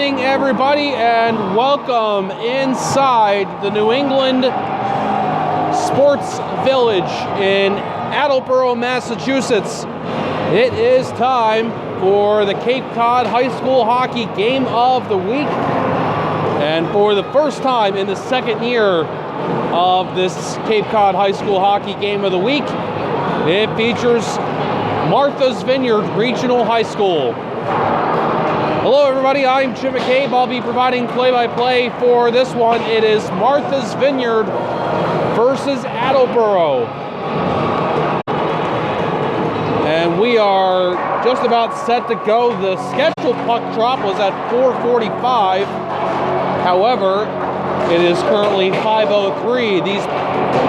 morning, everybody, and welcome inside the New England Sports Village in Attleboro, Massachusetts. It is time for the Cape Cod High School Hockey Game of the Week. And for the first time in the second year of this Cape Cod High School Hockey Game of the Week, it features Martha's Vineyard Regional High School. Hello everybody, I'm Jim McCabe. I'll be providing play-by-play for this one. It is Martha's Vineyard versus Attleboro. And we are just about set to go. The scheduled puck drop was at 4:45. However, it is currently 5:03. These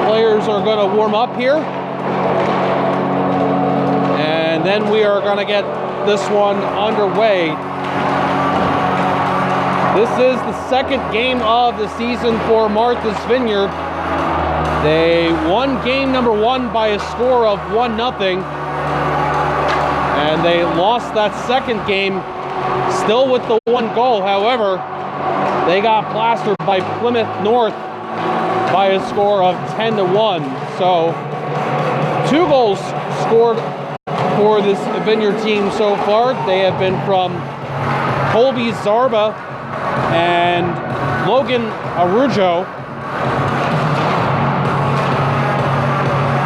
players are going to warm up here. And then we are going to get this one underway. This is the second game of the season for Martha's Vineyard. They won game number one by a score of 1-0. And they lost that second game still with the one goal. However, they got plastered by Plymouth North by a score of 10-1. So 2 goals scored for this Vineyard team so far. They have been from Colby Zarba and Logan Arujo.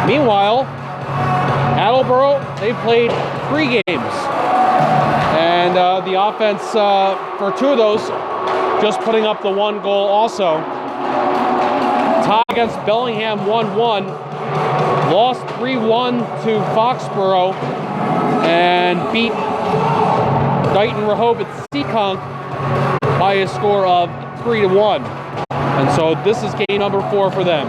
Meanwhile, Attleboro, they played 3 games. And the offense for 2 of those, just putting up the 1 goal also. Tie against Bellingham 1-1. Lost 3-1 to Foxborough. And beat Dighton Rehoboth Seekonk by a score of 3-1. And so this is game number 4 for them.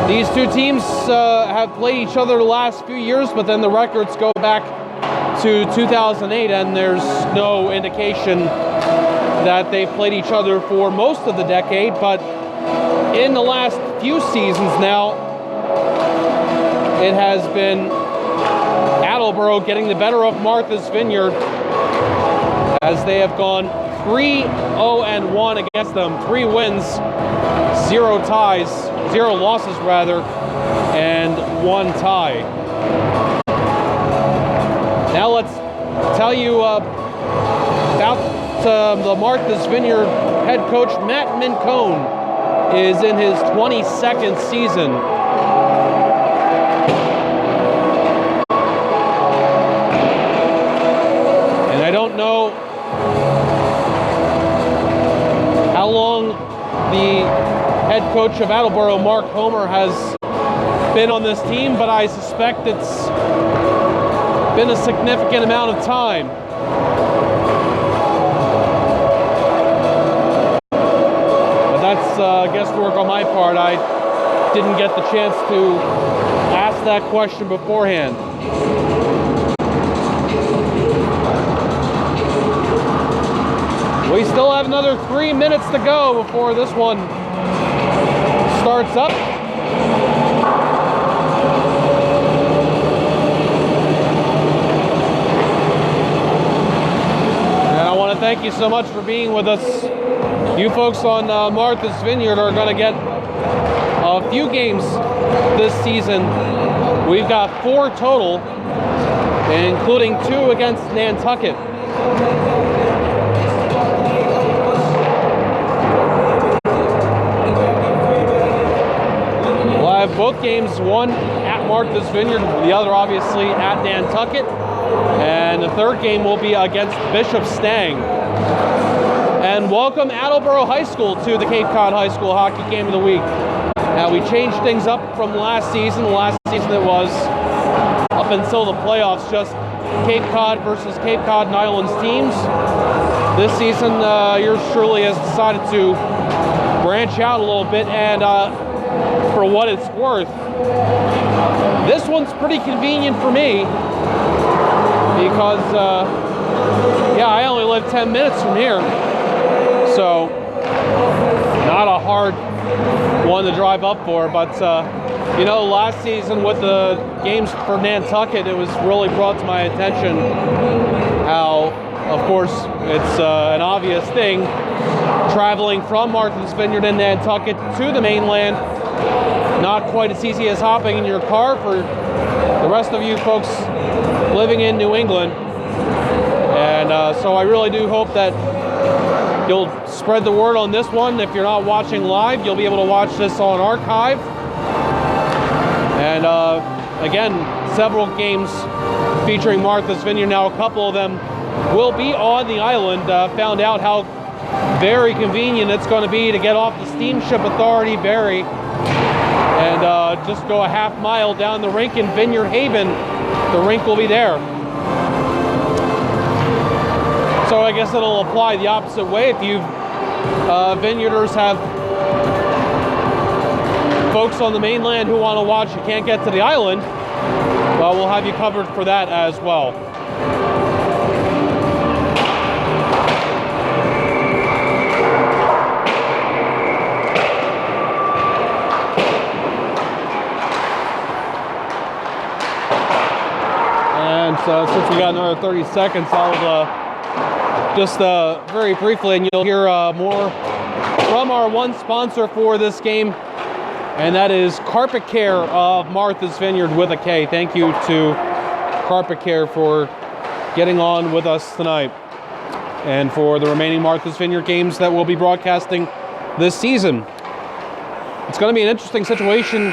These 2 teams have played each other the last few years, but then the records go back to 2008, and there's no indication that they've played each other for most of the decade. But in the last few seasons now, it has been Attleboro getting the better of Martha's Vineyard, as they have gone 3-0-1 against them. 3 wins, 0 ties, 0 losses rather, and 1 tie. Now let's tell you about the Martha's Vineyard head coach. Matt Mincone is in his 22nd season. And I don't know how long the head coach of Attleboro, Mark Homer, has been on this team, but I suspect it's been a significant amount of time. But that's guesswork on my part. I didn't get the chance to ask that question beforehand. We still have another 3 minutes to go before this one starts up. And I want to thank you so much for being with us. You folks on Martha's Vineyard are going to get a few games this season. We've got 4 total, including 2 against Nantucket. Both games, one at Martha's Vineyard, the other obviously at Nantucket, and the third game will be against Bishop Stang. And welcome Attleboro High School to the Cape Cod High School Hockey Game of the Week. Now, we changed things up from last season. Last season it was, up until the playoffs, just Cape Cod versus Cape Cod and Islands teams. This season, yours truly has decided to branch out a little bit, and for what it's worth, this one's pretty convenient for me because, yeah, I only live 10 minutes from here, so not a hard one to drive up for. But you know, last season with the games for Nantucket, it was really brought to my attention how, of course, it's an obvious thing, traveling from Martha's Vineyard in Nantucket to the mainland, not quite as easy as hopping in your car for the rest of you folks living in New England. And so I really do hope that you'll spread the word on this one. If you're not watching live, you'll be able to watch this on archive. And again, several games featuring Martha's Vineyard. Now, a couple of them will be on the island. Found out how very convenient it's going to be to get off the Steamship Authority ferry and just go a half mile down the rink in Vineyard Haven. The rink will be there. So I guess it'll apply the opposite way. If you Vineyarders have folks on the mainland who want to watch, you can't get to the island, well, we'll have you covered for that as well. And since we got another 30 seconds, I'll just very briefly, and you'll hear more from our one sponsor for this game, and that is Carpet Care of Martha's Vineyard with a K. Thank you to Carpet Care for getting on with us tonight and for the remaining Martha's Vineyard games that we'll be broadcasting this season. It's going to be an interesting situation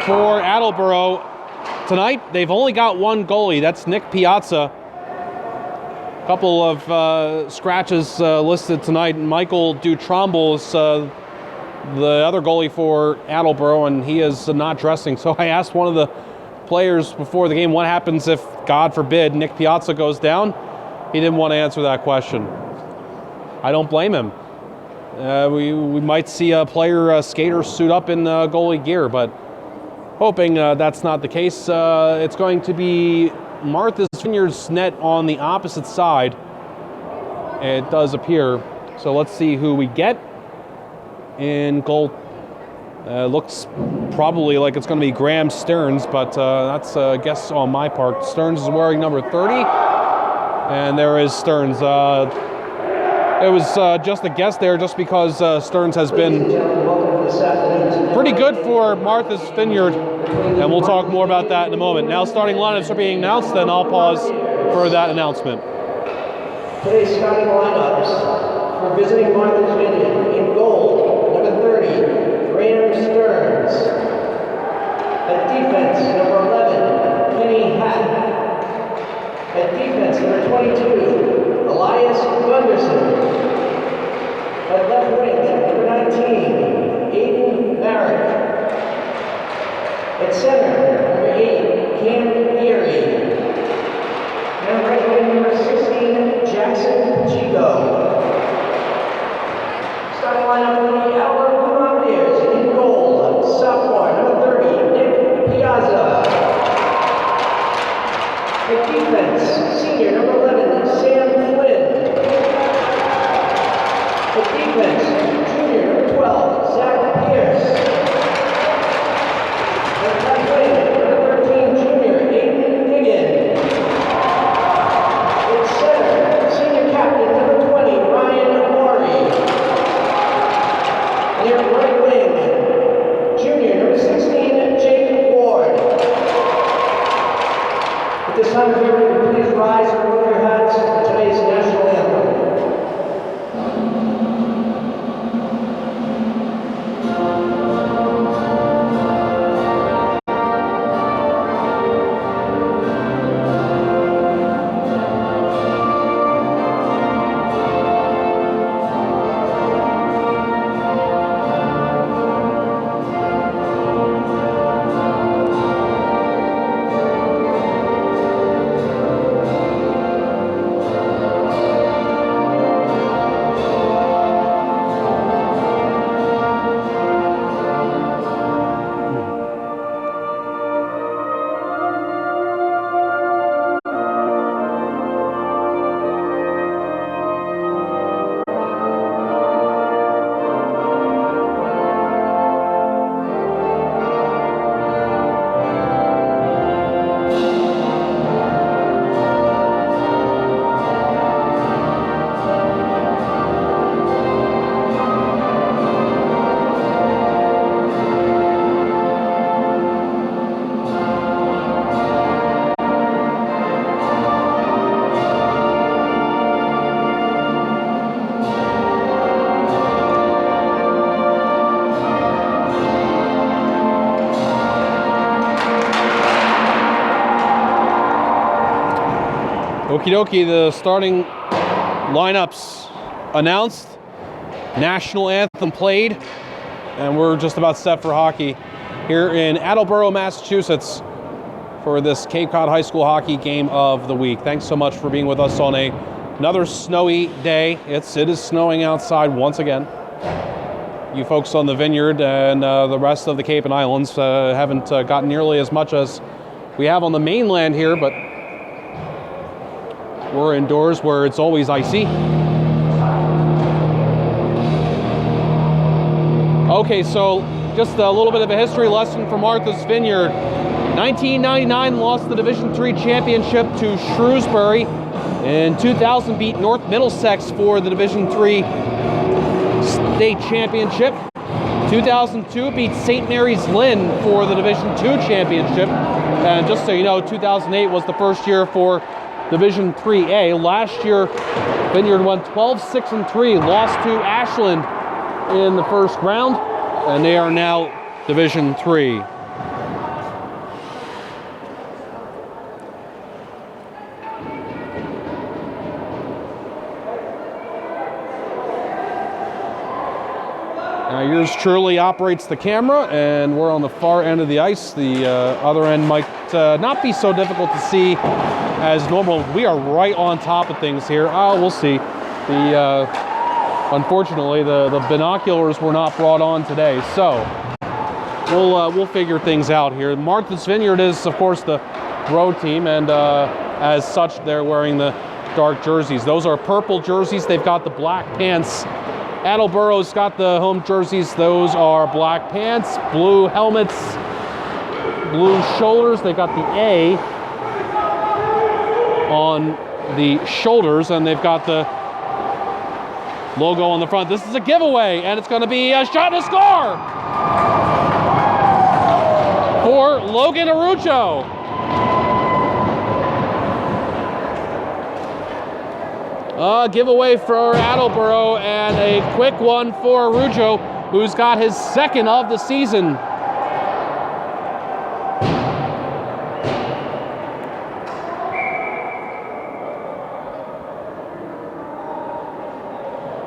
for Attleboro tonight. They've only got one goalie. That's Nick Piazza. A couple of scratches listed tonight. Michael Dutromble is the other goalie for Attleboro, and he is not dressing. So I asked one of the players before the game, what happens if, God forbid, Nick Piazza goes down? He didn't want to answer that question. I don't blame him. We might see a player skater suit up in goalie gear, but hoping that's not the case. It's going to be Martha's Vineyard's net on the opposite side. It does appear. So let's see who we get in goal. Looks probably like it's going to be Graham Stearns, but that's a guess on my part. Stearns is wearing number 30, and there is Stearns. It was just a guess there, just because Stearns has been pretty good for Martha's Vineyard, and we'll talk more about that in a moment. Now starting lineups are being announced, then I'll pause for that announcement. Today's starting lineups for visiting Martha's Vineyard: in goal, number 30, Graham Stearns. At defense, number 11, Kenny Hatt. At defense, number 22, Elias Gunderson. At left wing, number 19, Aiden Barrett. At center, number 8, Cam Erie. And right wing, number 16, Jackson Chico. Starting lineup for the Attleboro Cavaliers: in goal, sophomore, number 30, Nick Piazza. At defense, senior, number 11, Sam Flynn. At defense, junior, number 12, Zach Pierce. At right wing, number 13, junior, Aiden Diggin. At center, senior captain, number 20, Ryan Maury. And at right wing, junior, number 16, Jake Ward. At this time, everyone, please rise and remove your Okie dokie, the starting lineups announced, national anthem played, and we're just about set for hockey here in Attleboro, Massachusetts for this Cape Cod High School hockey game of the week. Thanks so much for being with us on another snowy day. It is snowing outside once again. You folks on the Vineyard and the rest of the Cape and Islands haven't gotten nearly as much as we have on the mainland here, but we're indoors where it's always icy. Okay, so just a little bit of a history lesson for Martha's Vineyard. 1999 lost the Division III championship to Shrewsbury. In 2000 beat North Middlesex for the Division III state championship. 2002 beat St. Mary's Lynn for the Division II championship. And just so you know, 2008 was the first year for Division IIIA. Last year, Vineyard won 12-6-3, lost to Ashland in the first round, and they are now Division III. Now yours truly operates the camera, and we're on the far end of the ice. The other end might not be so difficult to see as normal. We are right on top of things here. Oh, we'll see. Unfortunately, the binoculars were not brought on today, so we'll figure things out here. Martha's Vineyard is, of course, the road team, and as such, they're wearing the dark jerseys. Those are purple jerseys. They've got the black pants. Attleboro's got the home jerseys. Those are black pants, blue helmets, blue shoulders. They got the A on the shoulders, and they've got the logo on the front. This is a giveaway, and it's going to be a shot and a score for Logan Arujo. Giveaway for Attleboro, and a quick one for Arujo, who's got his second of the season.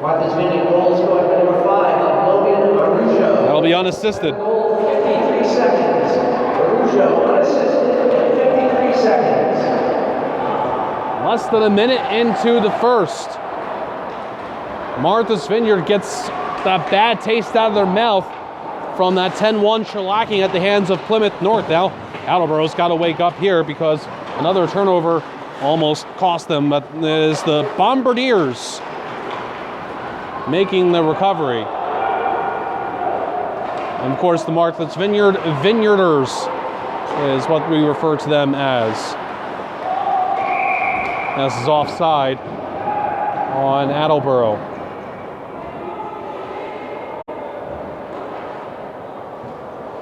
Martha's Vineyard goal scored by number 5, Logan Arujo. That'll be unassisted. Goal 53 seconds. Arujo unassisted at 53 seconds. Less than a minute into the first. Martha's Vineyard gets that bad taste out of their mouth from that 10-1 shellacking at the hands of Plymouth North. Now, Attleboro's got to wake up here because another turnover almost cost them, but it is the Bombardiers making the recovery. And of course, the Martha's Vineyard Vineyarders is what we refer to them as. This is offside on Attleboro.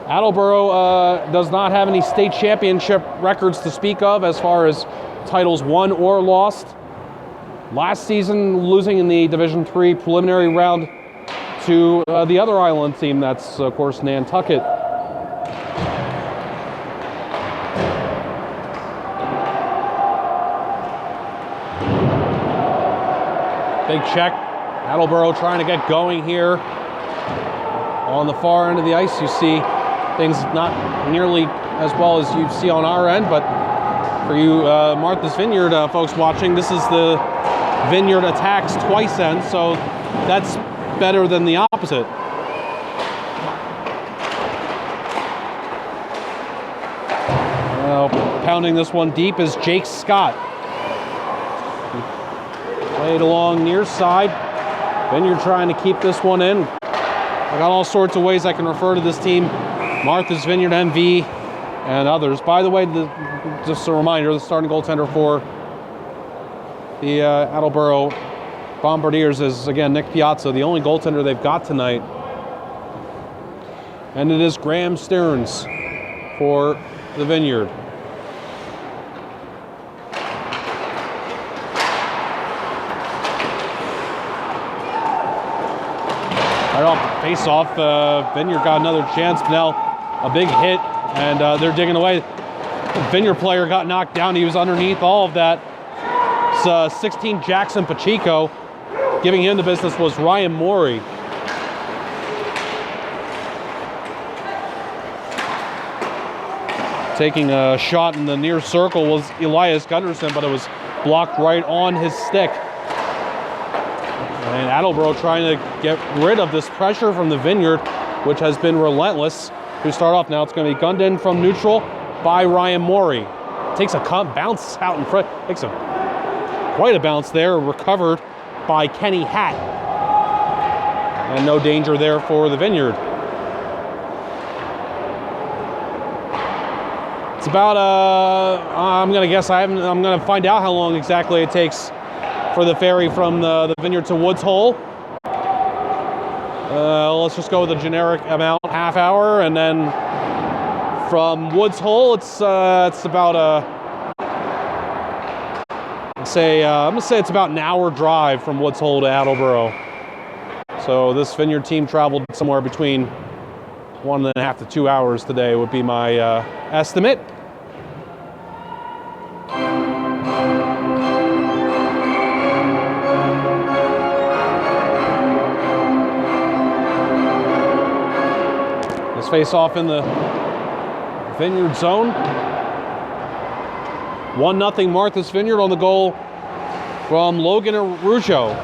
Attleboro does not have any state championship records to speak of as far as titles won or lost. Last season, losing in the Division III preliminary round to the other island team, that's, of course, Nantucket. Big check. Attleboro trying to get going here. On the far end of the ice, you see things not nearly as well as you see on our end, but for you Martha's Vineyard folks watching, this is the Vineyard attacks twice end, so that's better than the opposite. Pounding this one deep is Jake Scott. Played along near side. Vineyard trying to keep this one in. I got all sorts of ways I can refer to this team. Martha's Vineyard MV and others. By the way, just a reminder, the starting goaltender for the Attleboro Bombardiers is, again, Nick Piazza, the only goaltender they've got tonight. And it is Graham Stearns for the Vineyard. Right off the face-off, Vineyard got another chance. Now a big hit, and they're digging away. The Vineyard player got knocked down. He was underneath all of that. It's 16 Jackson Pacheco. Giving him the business was Ryan Morey. Taking a shot in the near circle was Elias Gunderson, but it was blocked right on his stick. And Attleboro trying to get rid of this pressure from the Vineyard, which has been relentless. To start off now, it's going to be gunned in from neutral by Ryan Morey. Takes a bounce out in front. Takes quite a bounce there, recovered by Kenny Hatt. And no danger there for the Vineyard. It's about, I'm going to guess, I'm going to find out how long exactly it takes for the ferry from the Vineyard to Woods Hole. Let's just go with the generic amount, half hour, and then from Woods Hole, it's about I'm gonna say it's about an hour drive from Woods Hole to Attleboro. So this Vineyard team traveled somewhere between 1.5 to 2 hours today would be my estimate. Let's face off in the Vineyard zone. 1-0 Martha's Vineyard on the goal from Logan Arujo.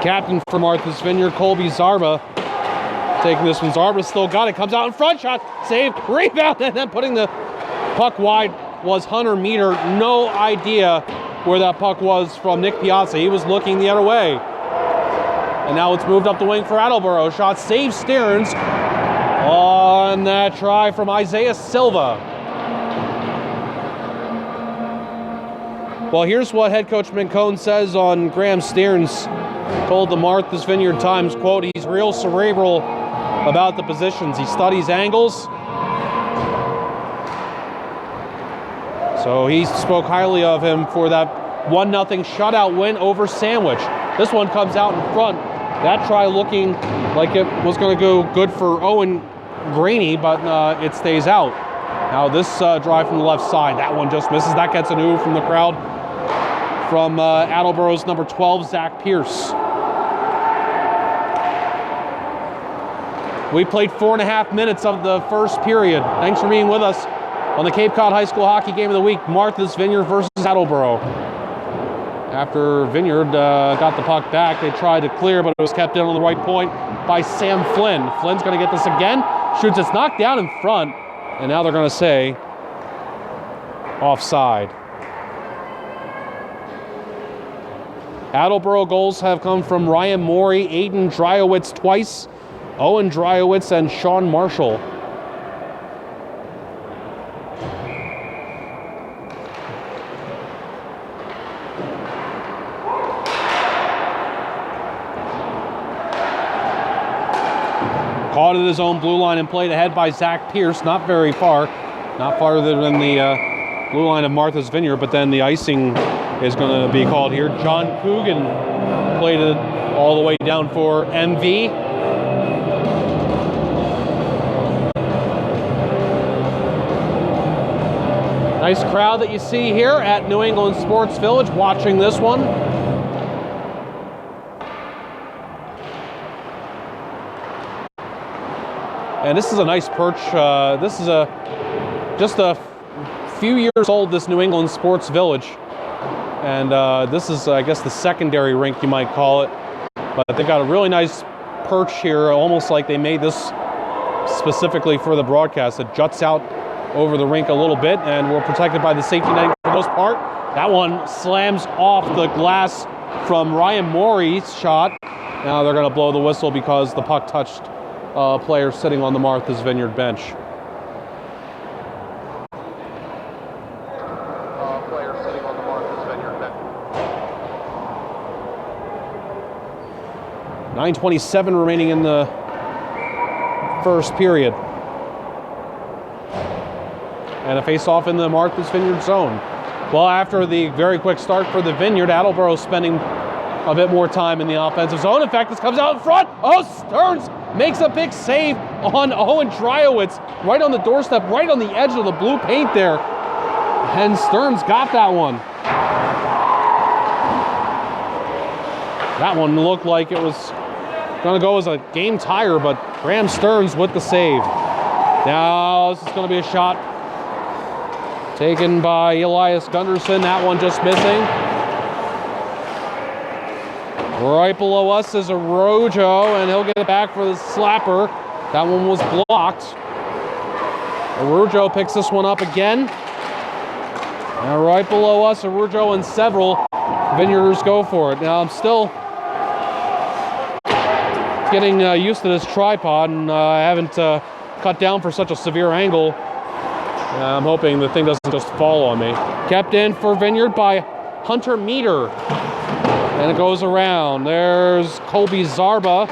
Captain for Martha's Vineyard, Colby Zarba, taking this one. Zarba still got it, comes out in front, shot, save, rebound, and then putting the puck wide was Hunter Meter. No idea where that puck was from Nick Piazza. He was looking the other way. And now it's moved up the wing for Attleboro. Shot save Stearns on that try from Isaiah Silva. Well, here's what head coach Mincone says on Graham Stearns. Told the Martha's Vineyard Times, quote, he's real cerebral about the positions. He studies angles. So he spoke highly of him for that 1-0 shutout win over Sandwich. This one comes out in front. That try looking like it was going to go good for Owen Graney, but it stays out. Now this drive from the left side, that one just misses. That gets an ooh from the crowd from Attleboro's number 12, Zach Pierce. We played 4.5 minutes of the first period. Thanks for being with us on the Cape Cod High School Hockey Game of the Week, Martha's Vineyard versus Attleboro. After Vineyard got the puck back, they tried to clear, but it was kept in on the right point by Sam Flynn. Flynn's going to get this again, shoots, it's knocked down in front, and now they're going to say offside. Attleboro goals have come from Ryan Morey, Aiden Dryowitz twice, Owen Dryowitz, and Sean Marshall. Caught at his own blue line and played ahead by Zach Pierce, not very far, not farther than the blue line of Martha's Vineyard, but then the icing is going to be called here. John Coogan played it all the way down for MV. Nice crowd that you see here at New England Sports Village watching this one. And this is a nice perch. This is just a few years old, this New England Sports Village. And this is, I guess, the secondary rink, you might call it. But they've got a really nice perch here, almost like they made this specifically for the broadcast. It juts out over the rink a little bit, and we're protected by the safety net for the most part. That one slams off the glass from Ryan Morey's shot. Now they're going to blow the whistle because the puck touched a player sitting on the Martha's Vineyard bench. Player sitting on the Martha's Vineyard bench. 9:27 remaining in the first period. And a face-off in the Martha's Vineyard zone. Well, after the very quick start for the Vineyard, Attleboro spending a bit more time in the offensive zone. In fact, this comes out in front. Oh, Stearns makes a big save on Owen Dryowitz, right on the doorstep, right on the edge of the blue paint there. And Stearns got that one. That one looked like it was going to go as a game tire, but Graham Stearns with the save. Now this is going to be a shot taken by Elias Gunderson. That one just missing. Right below us is Arojo, and he'll get it back for the slapper. That one was blocked. Arojo picks this one up again. And right below us, Arojo and several Vineyarders go for it. Now I'm still getting used to this tripod, and I haven't cut down for such a severe angle. I'm hoping the thing doesn't just fall on me. Kept in for Vineyard by Hunter Meter. And it goes around. There's Colby Zarba,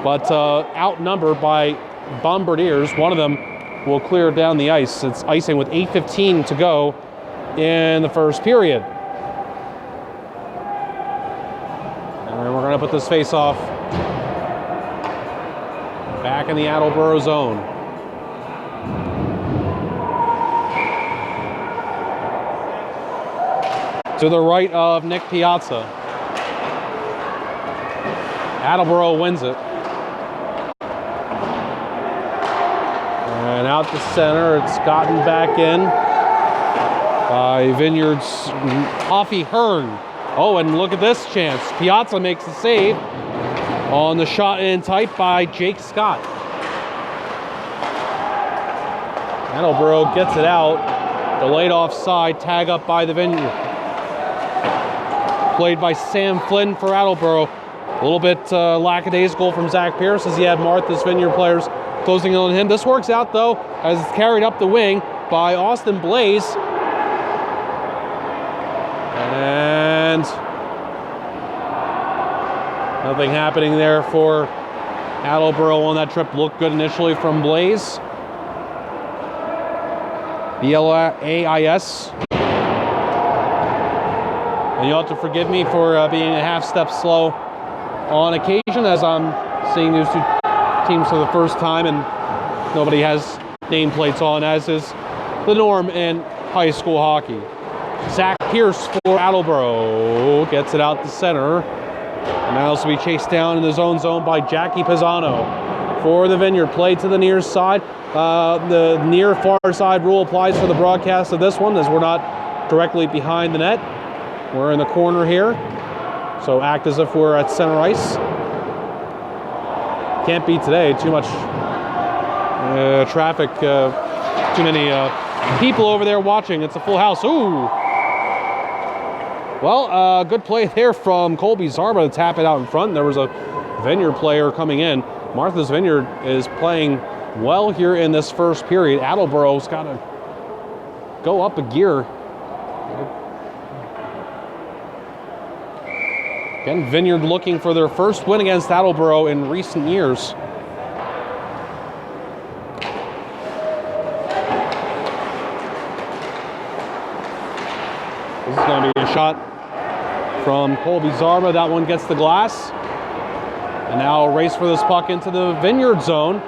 but outnumbered by Bombardiers. One of them will clear down the ice. It's icing with 8:15 to go in the first period. And we're going to put this face-off back in the Attleboro zone. To the right of Nick Piazza. Attleboro wins it. And out the center, it's gotten back in by Vineyard's Hoffy Hearn. Oh, and look at this chance. Piazza makes the save on the shot in tight by Jake Scott. Attleboro gets it out. Delayed offside, tag up by the Vineyard. Played by Sam Flynn for Attleboro. A little bit lackadaisical from Zach Pierce as he had Martha's Vineyard players closing in on him. This works out though as it's carried up the wing by Austin Blaze. And nothing happening there for Attleboro on that trip. Looked good initially from Blaze. BLAIS. And you'll have to forgive me for being a half step slow on occasion as I'm seeing these two teams for the first time and nobody has nameplates on, as is the norm in high school hockey. Zach Pierce for Attleboro gets it out the center. And now this will be chased down in the zone by Jackie Pisano for the Vineyard. Play to the near side. The near far side rule applies for the broadcast of this one as we're not directly behind the net. We're in the corner here, so act as if we're at center ice. Can't be today, too much traffic, too many people over there watching. It's a full house. Ooh! Well, good play there from Colby Zarba to tap it out in front. There was a Vineyard player coming in. Martha's Vineyard is playing well here in this first period. Attleboro's got to go up a gear. Again, Vineyard looking for their first win against Attleboro in recent years. This is going to be a shot from Colby Zarba. That one gets the glass. And now a race for this puck into the Vineyard zone.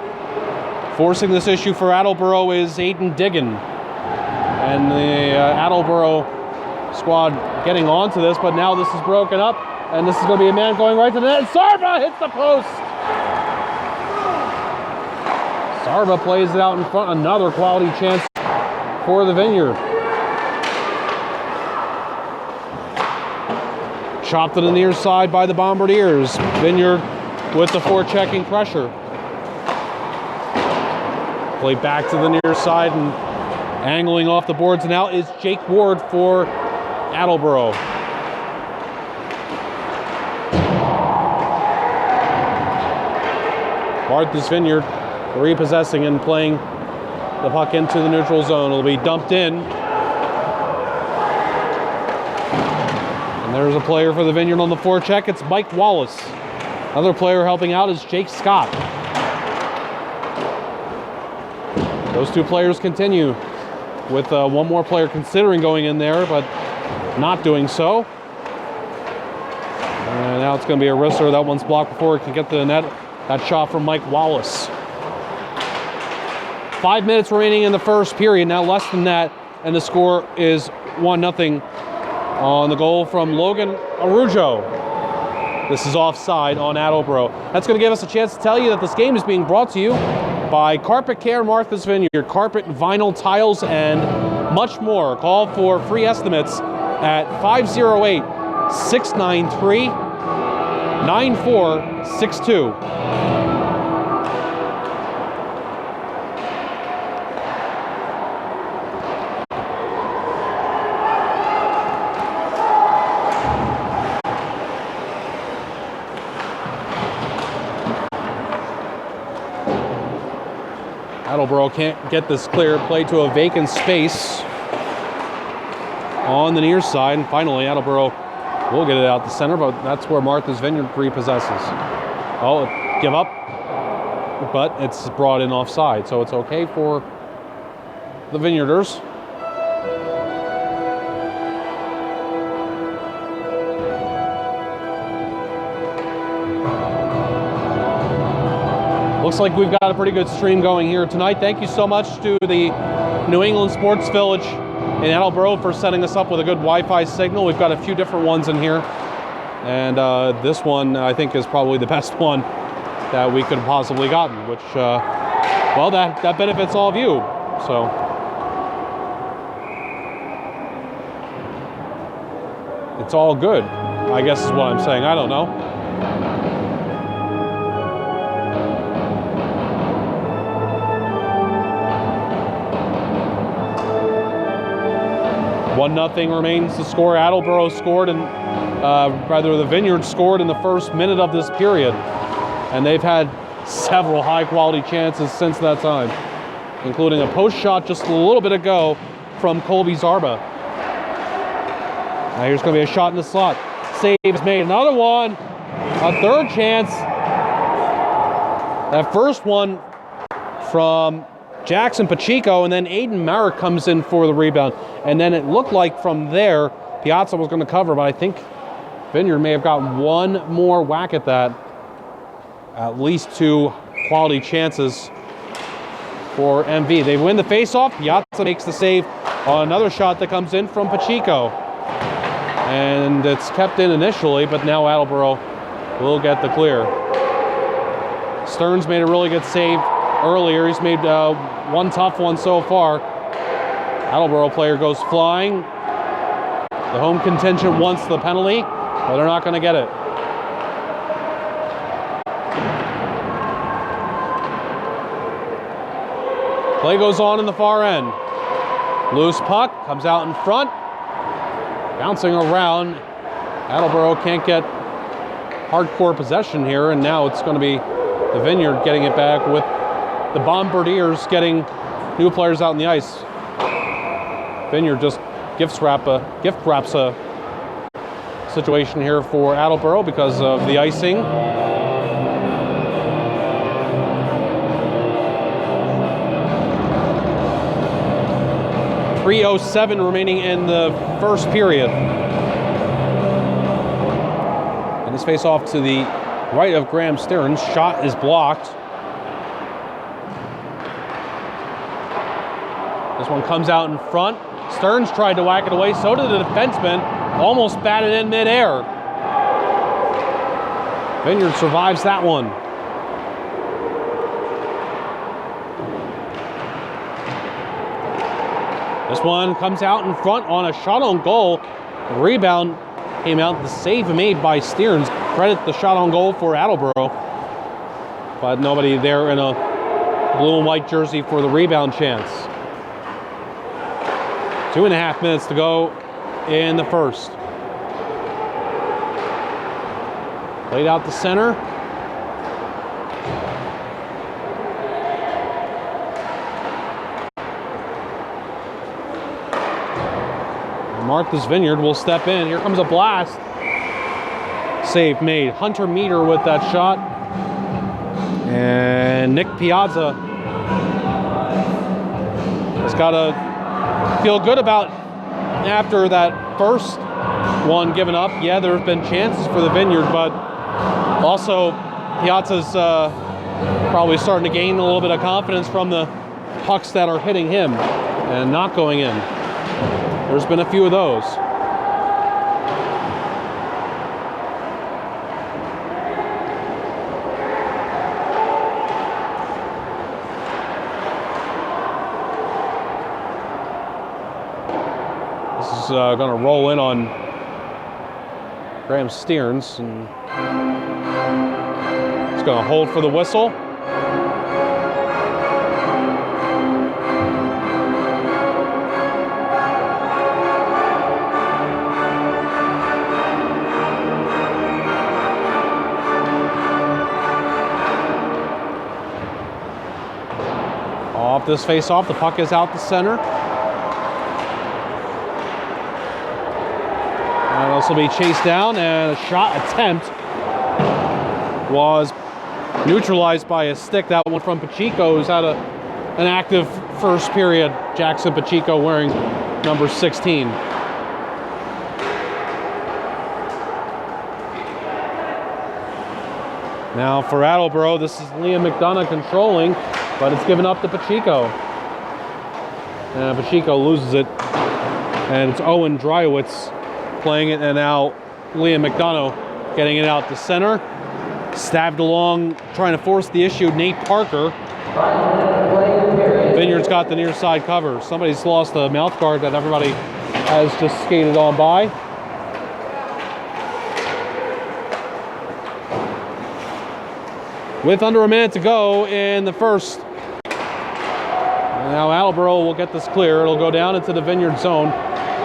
Forcing this issue for Attleboro is Aiden Diggin. And the Attleboro squad getting onto this, but now this is broken up. And this is going to be a man going right to the net. Zarba hits the post. Zarba plays it out in front. Another quality chance for the Vineyard. Chopped to the near side by the Bombardiers. Vineyard with the forechecking pressure. Play back to the near side and angling off the boards. Now is Jake Ward for Attleboro. Martha's Vineyard repossessing and playing the puck into the neutral zone. It'll be dumped in. And there's a player for the Vineyard on the forecheck. It's Mike Wallace. Another player helping out is Jake Scott. Those two players continue with one more player considering going in there, but not doing so. And now it's going to be a wrister. That one's blocked before it can get to the net. That shot from Mike Wallace. 5 minutes remaining in the first period. Now less than that and the score is 1-0 on the goal from Logan Arujo. This is offside on Attleboro. That's going to give us a chance to tell you that this game is being brought to you by Carpet Care Martha's Vineyard. Carpet, vinyl, tiles, and much more. Call for free estimates at 508-693-9462. Attleboro can't get this clear. Play to a vacant space on the near side. And finally, Attleboro will get it out the center, but that's where Martha's Vineyard repossesses. Oh, give up, but it's brought in offside, so it's okay for the Vineyarders. Looks like we've got a pretty good stream going here tonight. Thank you so much to the New England Sports Village in Attleboro for setting us up with a good Wi-Fi signal. We've got a few different ones in here. And this one, I think, is probably the best one that we could have possibly gotten, which, well, that benefits all of you. So, it's all good, I guess is what I'm saying. I don't know. One nothing remains to score. Attleboro scored, and rather the Vineyard scored in the first minute of this period. And they've had several high-quality chances since that time, including a post shot just a little bit ago from Colby Zarba. Now here's going to be a shot in the slot. Save is made. Another one. A third chance. That first one from Jackson Pacheco, and then Aiden Merrick comes in for the rebound. And then it looked like from there, Piazza was going to cover, but I think Vineyard may have got one more whack at that. At least two quality chances for MV. They win the faceoff. Piazza makes the save on another shot that comes in from Pacheco. And it's kept in initially, but now Attleboro will get the clear. Stearns made a really good save earlier. He's made one tough one so far. Attleboro player goes flying. The home contingent wants the penalty, but they're not going to get it. Play goes on in the far end. Loose puck comes out in front. Bouncing around. Attleboro can't get hardcore possession here, and now it's going to be the Vineyard getting it back with the Bombardiers getting new players out on the ice. Vineyard just gift wraps a situation here for Attleboro because of the icing. .307 remaining in the first period. And this face off to the right of Graham Stearns. Shot is blocked. This one comes out in front. Stearns tried to whack it away, so did the defenseman. Almost batted in midair. Vineyard survives that one. This one comes out in front on a shot on goal. The rebound came out. The save made by Stearns. Credit the shot on goal for Attleboro. But nobody there in a blue and white jersey for the rebound chance. 2.5 minutes to go in the first. Played out the center. Martha's Vineyard will step in. Here comes a blast. Save made. Hunter Meter with that shot. And Nick Piazza has got to feel good about after that first one given up. Yeah, there have been chances for the Vineyard, but also Piazza's probably starting to gain a little bit of confidence from the pucks that are hitting him and not going in. There's been a few of those. This is going to roll in on Graham Stearns, and it's going to hold for the whistle. Off this face-off, the puck is out the center. And this will be chased down, and a shot attempt was neutralized by a stick. That one from Pacheco, who's had an active first period. Jackson Pacheco wearing number 16. Now for Attleboro, this is Liam McDonough controlling, but it's given up to Pacheco. And Pacheco loses it. And it's Owen Dryowitz playing it, and now Liam McDonough getting it out to center. Stabbed along, trying to force the issue, Nate Parker. Vineyard's got the near side cover. Somebody's lost the mouth guard that everybody has just skated on by. With under a minute to go in the first. Now Attleboro will get this clear. It'll go down into the Vineyard zone.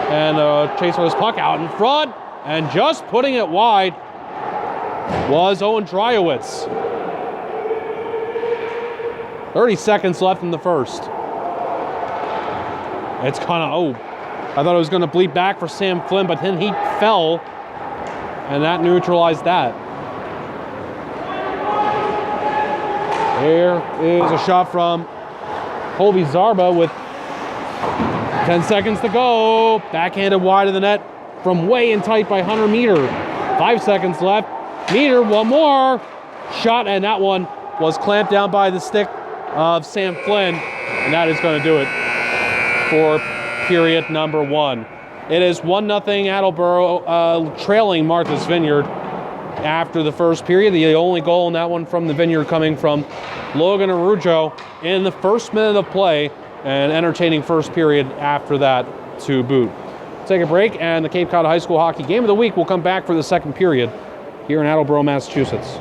And chase for his puck out in front. And just putting it wide was Owen Dryowitz. 30 seconds left in the first. It's kind of, I thought it was going to bleed back for Sam Flynn, but then he fell. And that neutralized that. There is a shot from Colby Zarba with 10 seconds to go. Backhanded wide of the net from way in tight by Hunter Meter. 5 seconds left. Meter, one more shot, and that one was clamped down by the stick of Sam Flynn. And that is going to do it for period number one. It is 1-0 Attleboro trailing Martha's Vineyard after the first period. The only goal in that one from the Vineyard coming from Logan Arujo in the first minute of play, and entertaining first period after that to boot. Take a break, and the Cape Cod High School Hockey Game of the Week will come back for the second period here in Attleboro, Massachusetts.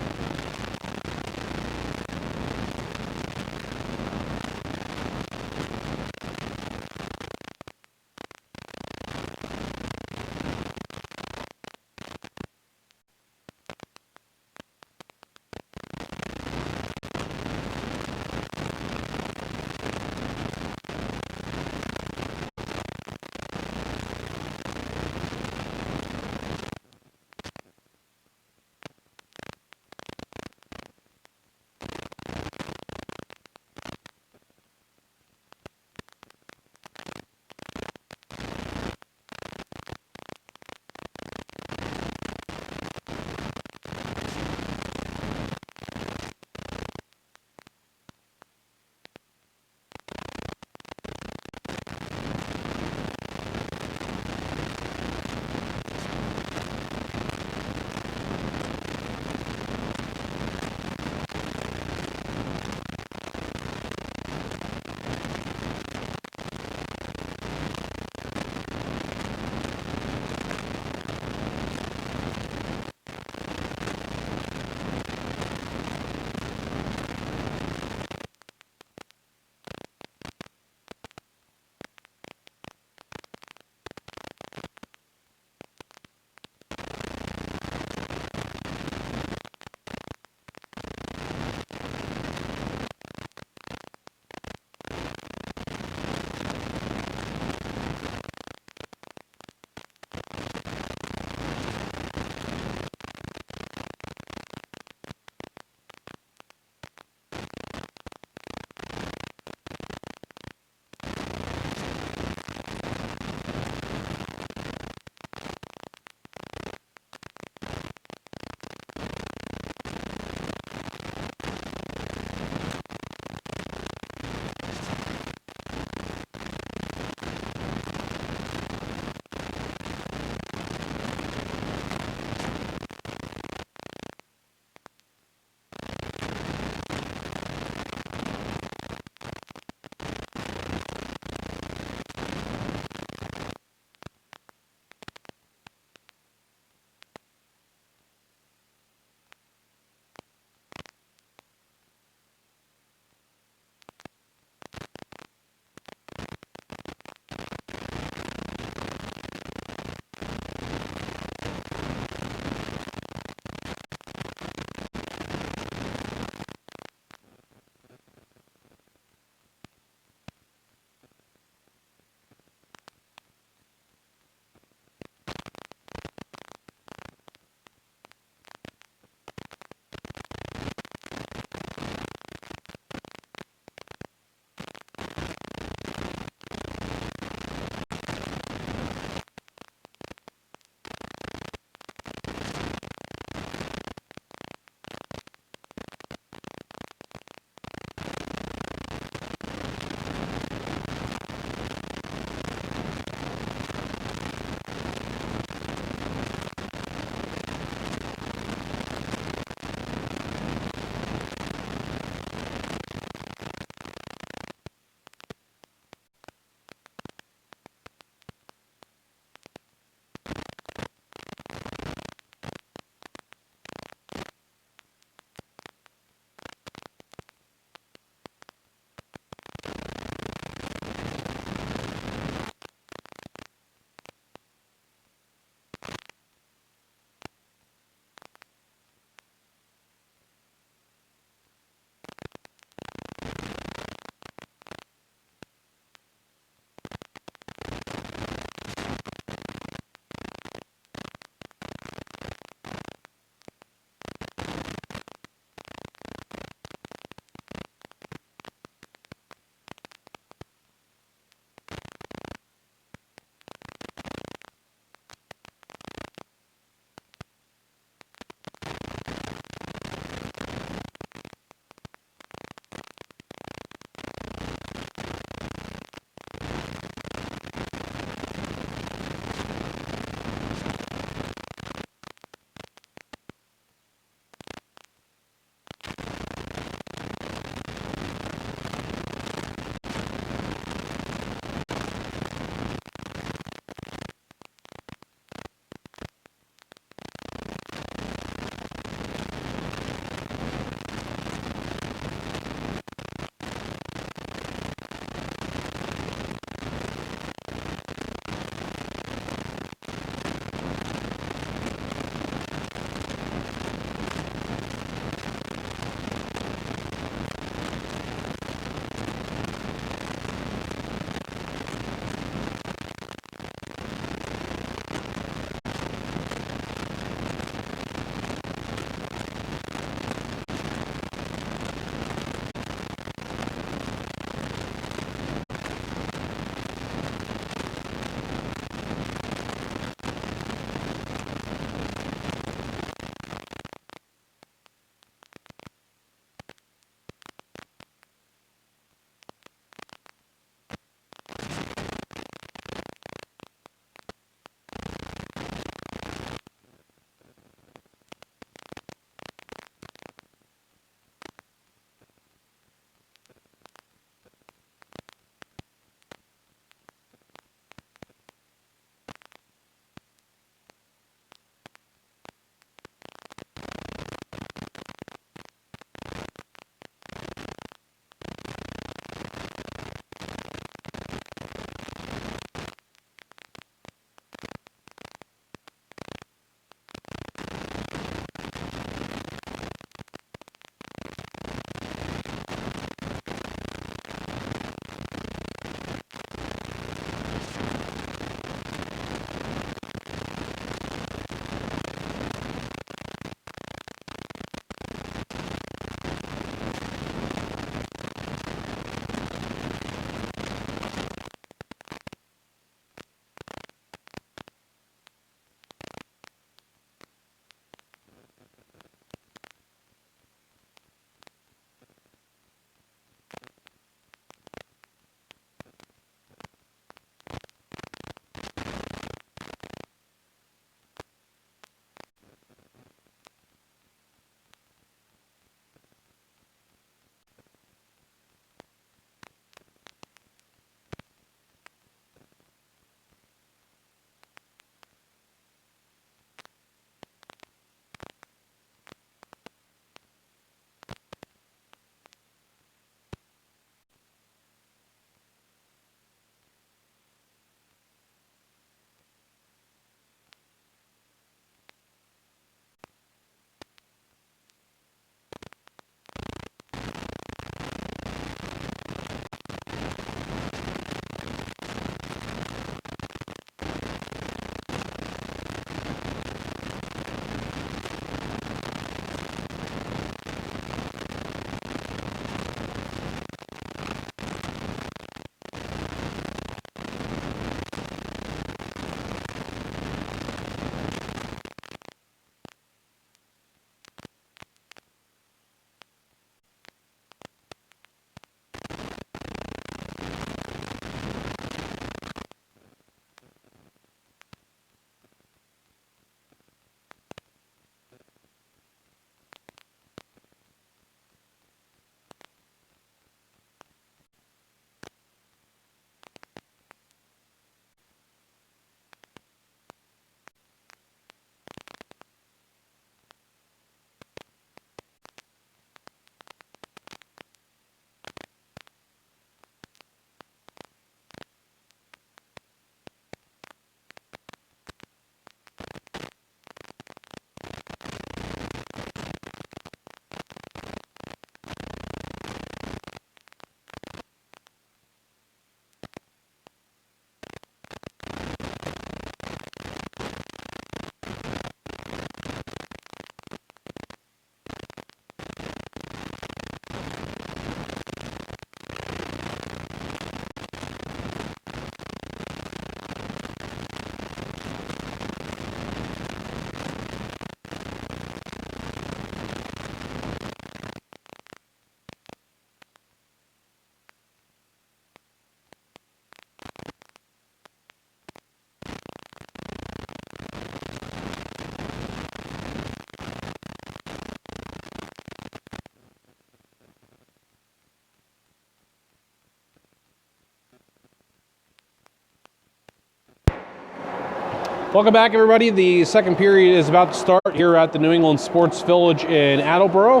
Welcome back, everybody. The second period is about to start here at the New England Sports Village in Attleboro.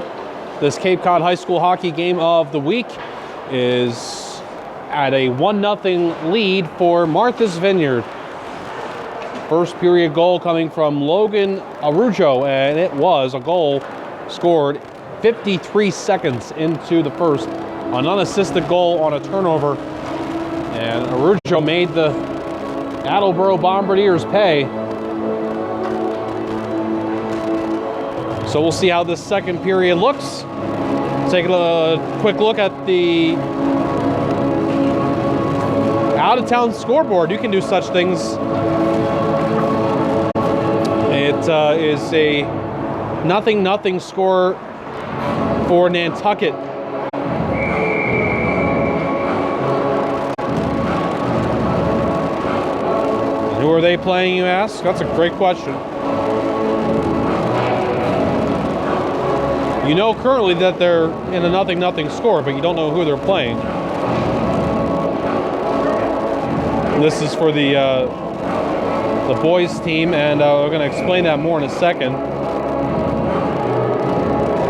This Cape Cod High School hockey game of the week is at a 1-0 lead for Martha's Vineyard. First period goal coming from Logan Arujo, and it was a goal scored 53 seconds into the first. An unassisted goal on a turnover, and Arujo made the Attleboro Bombardiers pay. So we'll see how this second period looks. Take a quick look at the out-of-town scoreboard. You can do such things. It is a 0-0 score for Nantucket. Who are they playing, you ask? That's a great question. You know currently that they're in a 0-0 score, but you don't know who they're playing. And this is for the boys team, and we're going to explain that more in a second.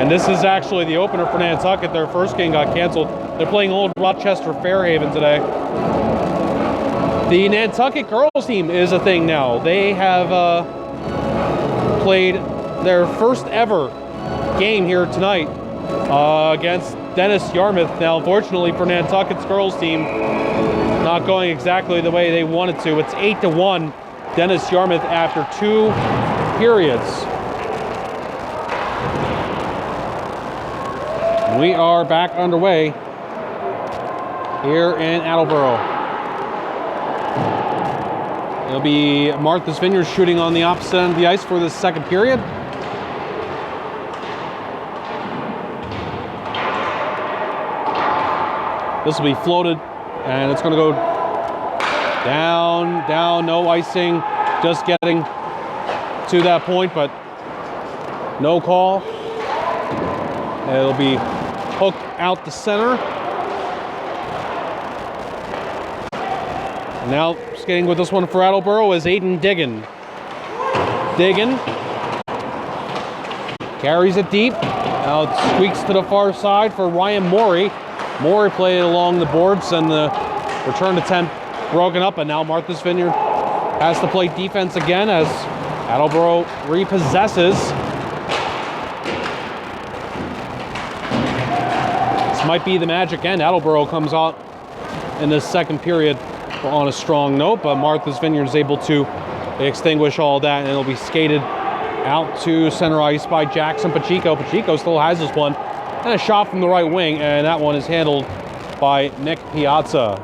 And this is actually the opener for Nantucket. Their first game got canceled. They're playing Old Rochester Fairhaven today. The Nantucket girls team is a thing now. They have played their first ever game here tonight against Dennis Yarmouth. Now, unfortunately for Nantucket's girls team, not going exactly the way they wanted to. It's 8-1 Dennis Yarmouth after 2 periods. We are back underway here in Attleboro. It'll be Martha's Vineyard shooting on the opposite end of the ice for this second period. This will be floated, and it's going to go down, no icing, just getting to that point, but no call. It'll be hooked out the center. Now skating with this one for Attleboro is Aiden Diggin. Diggin carries it deep. Now it squeaks to the far side for Ryan Morey. Morey played along the boards, and the return attempt broken up, and now Martha's Vineyard has to play defense again as Attleboro repossesses. This might be the magic end. Attleboro comes out in this second period on a strong note, but Martha's Vineyard is able to extinguish all that, and it'll be skated out to center ice by Jackson Pacheco. Pacheco still has this one, and a shot from the right wing, and that one is handled by Nick Piazza.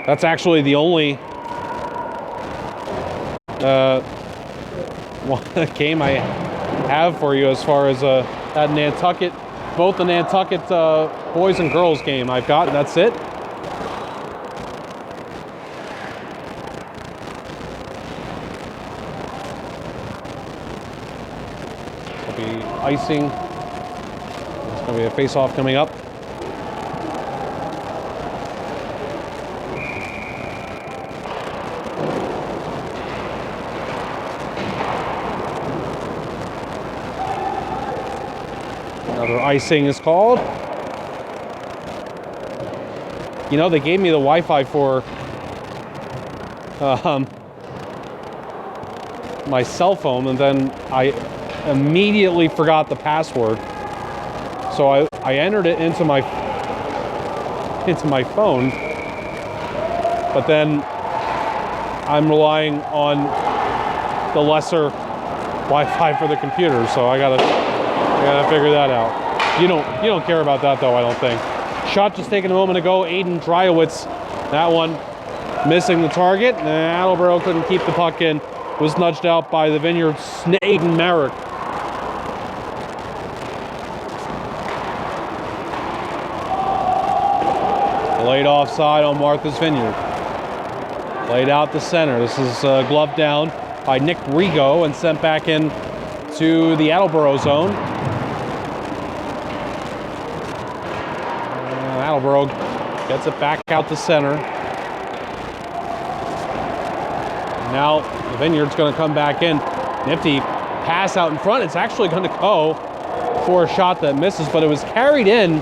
That's actually the only game I have for you as far as that Nantucket, both the Nantucket boys and girls game I've got. That's it. There'll be icing. There's going to be a face-off coming up. Another icing is called. You know, they gave me the Wi-Fi for my cell phone, and then I immediately forgot the password. So I entered it into my phone, but then I'm relying on the lesser Wi-Fi for the computer, so I gotta figure that out. You don't care about that though, I don't think. Shot just taken a moment ago. Aiden Dryowitz, that one missing the target. And Attleboro couldn't keep the puck in. Was nudged out by the Vineyard's Aiden Merrick. Laid offside on Martha's Vineyard. Laid out the center. This is gloved down by Nick Rigo and sent back in to the Attleboro zone. Attleboro gets it back out to center. Now the Vineyard's going to come back in. Nifty pass out in front. It's actually going to go for a shot that misses, but it was carried in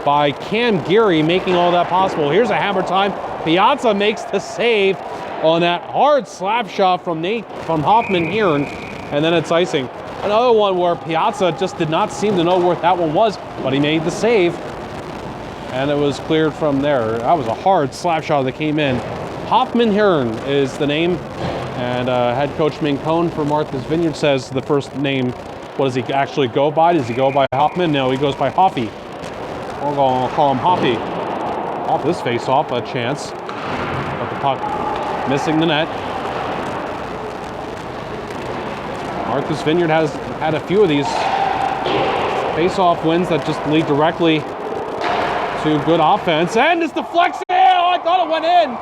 by Cam Geary, making all that possible. Here's a hammer time. Piazza makes the save on that hard slap shot from Hoffman here, and then it's icing. Another one where Piazza just did not seem to know where that one was, but he made the save, and it was cleared from there. That was a hard slap shot that came in. Hoffman Hearn is the name, and head coach Ming Cohn for Martha's Vineyard says the first name, what does he actually go by? Does he go by Hoffman? No, he goes by Hoffy. We're going to call him Hoppy. Off this face-off, a chance. But the puck missing the net. Martha's Vineyard has had a few of these face-off wins that just lead directly to good offense. And it's deflection! Oh, I thought it went in!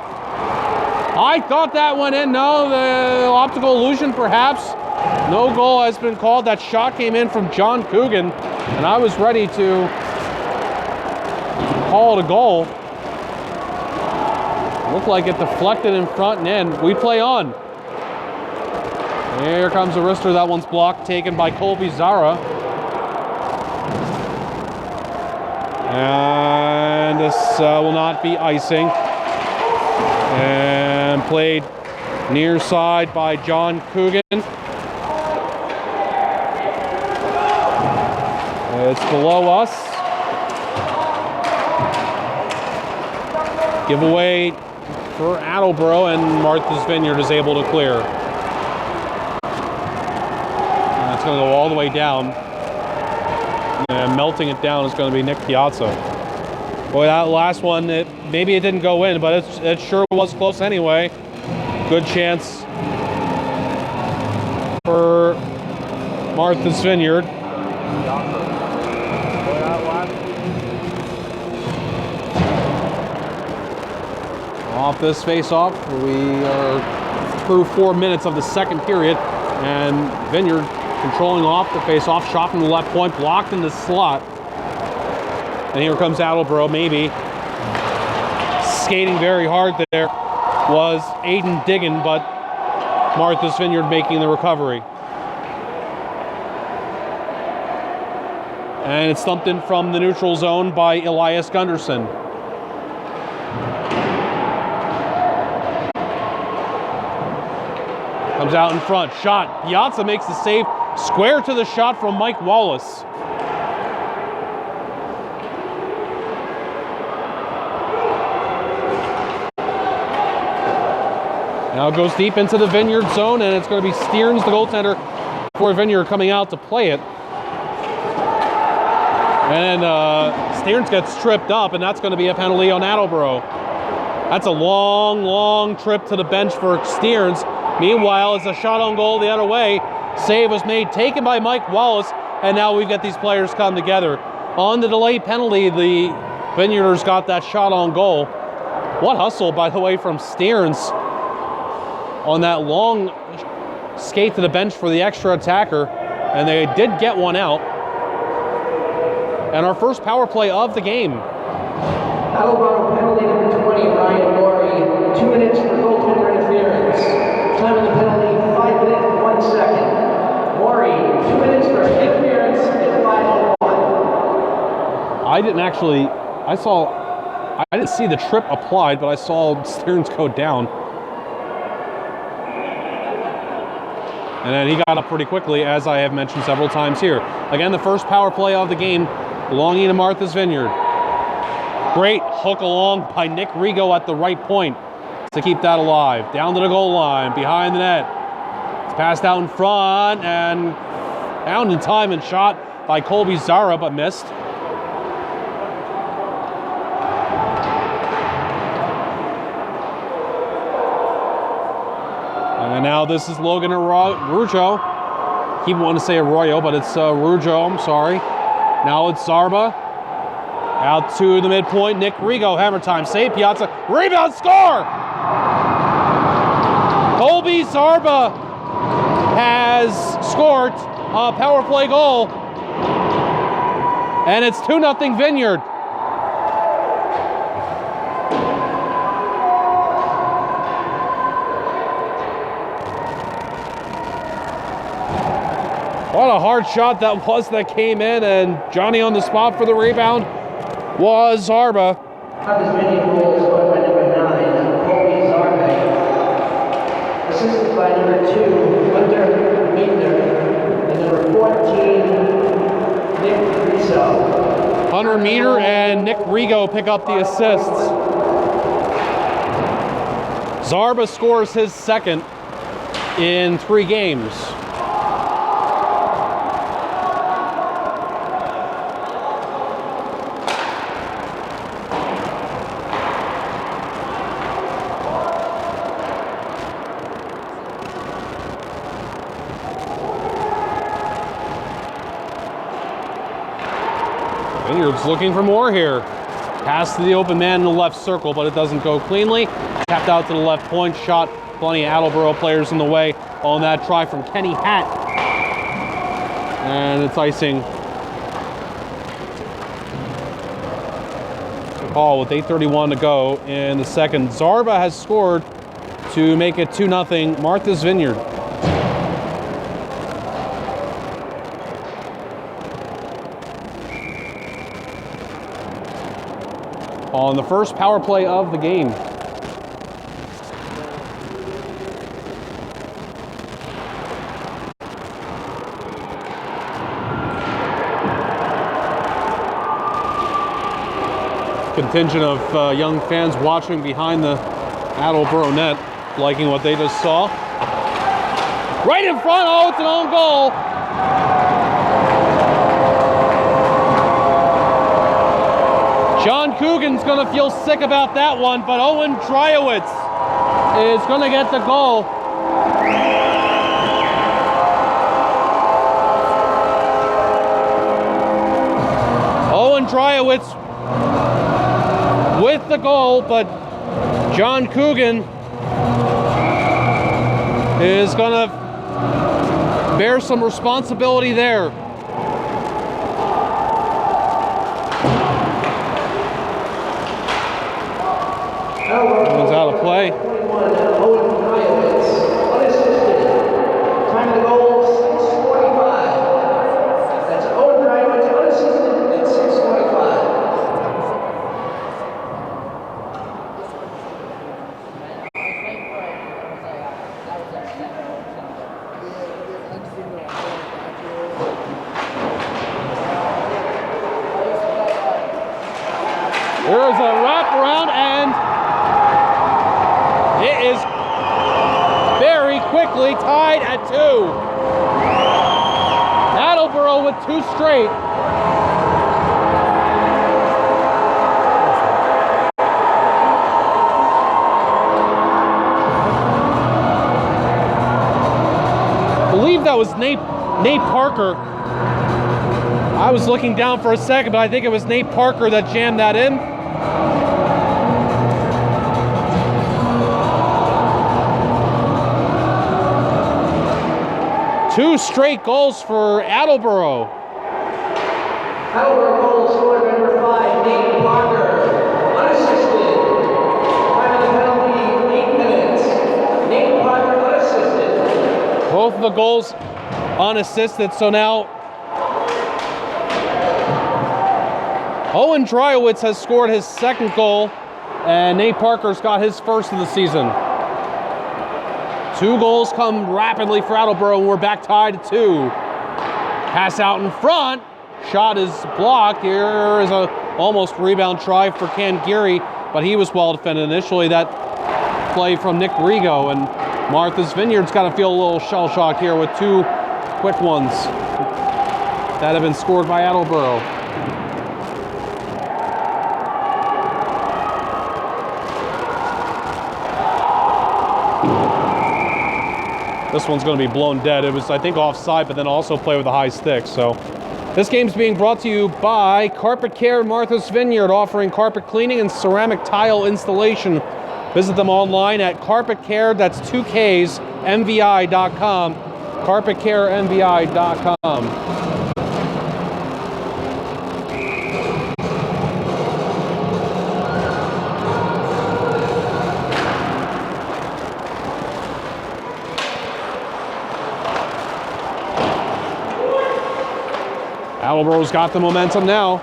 I thought that went in. No, the optical illusion perhaps. No goal has been called. That shot came in from John Coogan, and I was ready to call it a goal. Looked like it deflected in front and in. We play on. Here comes a wrister. That one's blocked, taken by Colby Zara. And this will not be icing. And played near side by John Coogan. It's below us. Giveaway for Attleboro, and Martha's Vineyard is able to clear. And it's going to go all the way down. And melting it down is going to be Nick Piazza. Boy, that last one, maybe it didn't go in, but it sure was close anyway. Good chance for Martha's Vineyard. Off this face-off, we are through 4 minutes of the second period, and Vineyard controlling off the face-off, shot from the left point, blocked in the slot. And here comes Attleboro, maybe. Skating very hard there was Aiden Diggin, but Martha's Vineyard making the recovery. And it's thumped in from the neutral zone by Elias Gunderson. Comes out in front, shot. Piazza makes the save, square to the shot from Mike Wallace. Now it goes deep into the Vineyard zone, and it's going to be Stearns, the goaltender, for Vineyard coming out to play it. And Stearns gets tripped up, and that's going to be a penalty on Attleboro. That's a long, long trip to the bench for Stearns. Meanwhile, it's a shot on goal the other way. Save was made, taken by Mike Wallace, and now we've got these players come together. On the delay penalty, the Vineyarders got that shot on goal. What hustle, by the way, from Stearns on that long skate to the bench for the extra attacker, and they did get one out. And our first power play of the game. Attleboro penalty number 20, Ryan Morey. 2 minutes for goaltender interference. Time of the penalty, 5 minutes, 1 second. Morey, 2 minutes for interference at 5:01. I didn't see the trip applied, but I saw Stearns go down. And then he got up pretty quickly, as I have mentioned several times here. Again, the first power play of the game belonging to Martha's Vineyard. Great hook along by Nick Rigo at the right point to keep that alive. Down to the goal line, behind the net. It's passed out in front and found in time and shot by Colby Zara, but missed. And now this is Logan Rujo. Keep wanting to say Arroyo, but it's Rujo, I'm sorry. Now it's Zarba. Out to the midpoint, Nick Rigo, hammer time, save Piazza, rebound, score! Colby Zarba has scored a power play goal, and it's 2-0 Vineyard. What a hard shot that was that came in, and Johnny on the spot for the rebound was Zarba. This Vineyard goal scored by number 9, Kobe Zarbe. Assisted by number 2, Hunter Meadner. And number 14, Nick Rizzo. Hunter Meter and Nick Rigo pick up the assists. Zarba scores his second in 3 games. Vineyard's looking for more here. Pass to the open man in the left circle, but it doesn't go cleanly. Tapped out to the left point shot. Plenty of Attleboro players in the way on that try from Kenny Hatt. And it's icing. Ball with 8:31 to go in the second. Zarba has scored to make it 2-0 Martha's Vineyard. On the first power play of the game. Contingent of young fans watching behind the Attleboro net, liking what they just saw. Right in front, oh, it's an own goal. John Coogan's going to feel sick about that one, but Owen Dryowitz is going to get the goal. Owen Dryowitz with the goal, but John Coogan is going to bear some responsibility there. Owen's out of play. Owen Dryowitz, unassisted. Time of the goal, 6:45. That's Owen Dryowitz, unassisted at 6:45. There is a wraparound, and it is very quickly tied at 2. Attleboro with 2 straight. I believe that was Nate Parker. I was looking down for a second, but I think it was Nate Parker that jammed that in. Two straight goals for Attleboro. Attleboro goal scored by number 5, Nate Parker. Unassisted. Time of the penalty, 8 minutes. Nate Parker unassisted. Both of the goals unassisted, so now Owen Dryowitz has scored his second goal, and Nate Parker's got his first of the season. 2 goals come rapidly for Attleboro, and we're back tied at 2. Pass out in front. Shot is blocked. Here is a almost rebound try for Ken Geary, but he was well defended initially. That play from Nick Rigo, and Martha's Vineyard's got to feel a little shell-shocked here with 2 quick ones that have been scored by Attleboro. This one's going to be blown dead. It was, I think, offside, but then also play with a high stick. So this game's being brought to you by Carpet Care Martha's Vineyard, offering carpet cleaning and ceramic tile installation. Visit them online at carpetcare, that's 2Ks, MVI.com, carpetcaremvi.com. Attleboro's got the momentum now.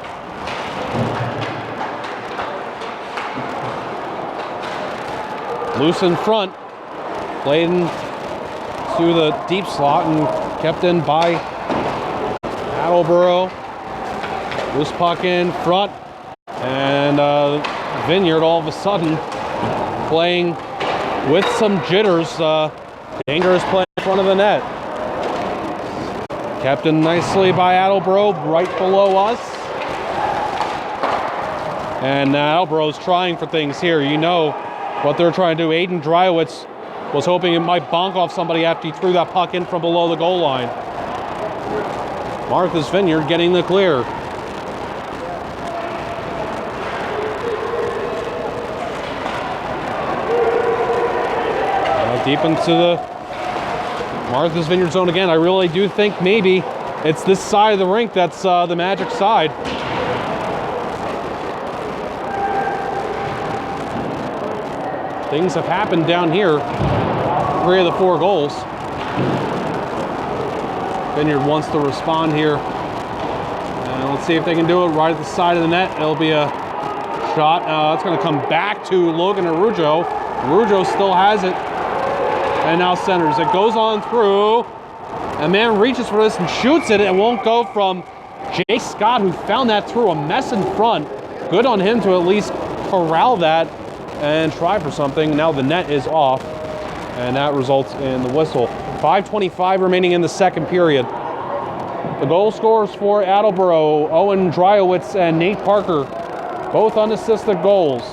Loose in front. Played to the deep slot and kept in by Attleboro. Loose puck in front. And Vineyard all of a sudden playing with some jitters. Dangerous play in front of the net. Kept in nicely by Attleboro, right below us. And Attleboro's trying for things here. You know what they're trying to do. Aiden Dryowitz was hoping it might bonk off somebody after he threw that puck in from below the goal line. Martha's Vineyard getting the clear. Deep into the Martha's Vineyard zone again. I really do think maybe it's this side of the rink that's the Magic side. Things have happened down here. 3 of the 4 goals. Vineyard wants to respond here. And let's see if they can do it right at the side of the net. It'll be a shot. It's going to come back to Logan Arujo. Arujo still has it. And now centers. It goes on through. A man reaches for this and shoots it. It won't go from Jake Scott, who found that through a mess in front. Good on him to at least corral that and try for something. Now the net is off, and that results in the whistle. 5:25 remaining in the second period. The goal scorers for Attleboro, Owen Dryowitz and Nate Parker, both unassisted goals.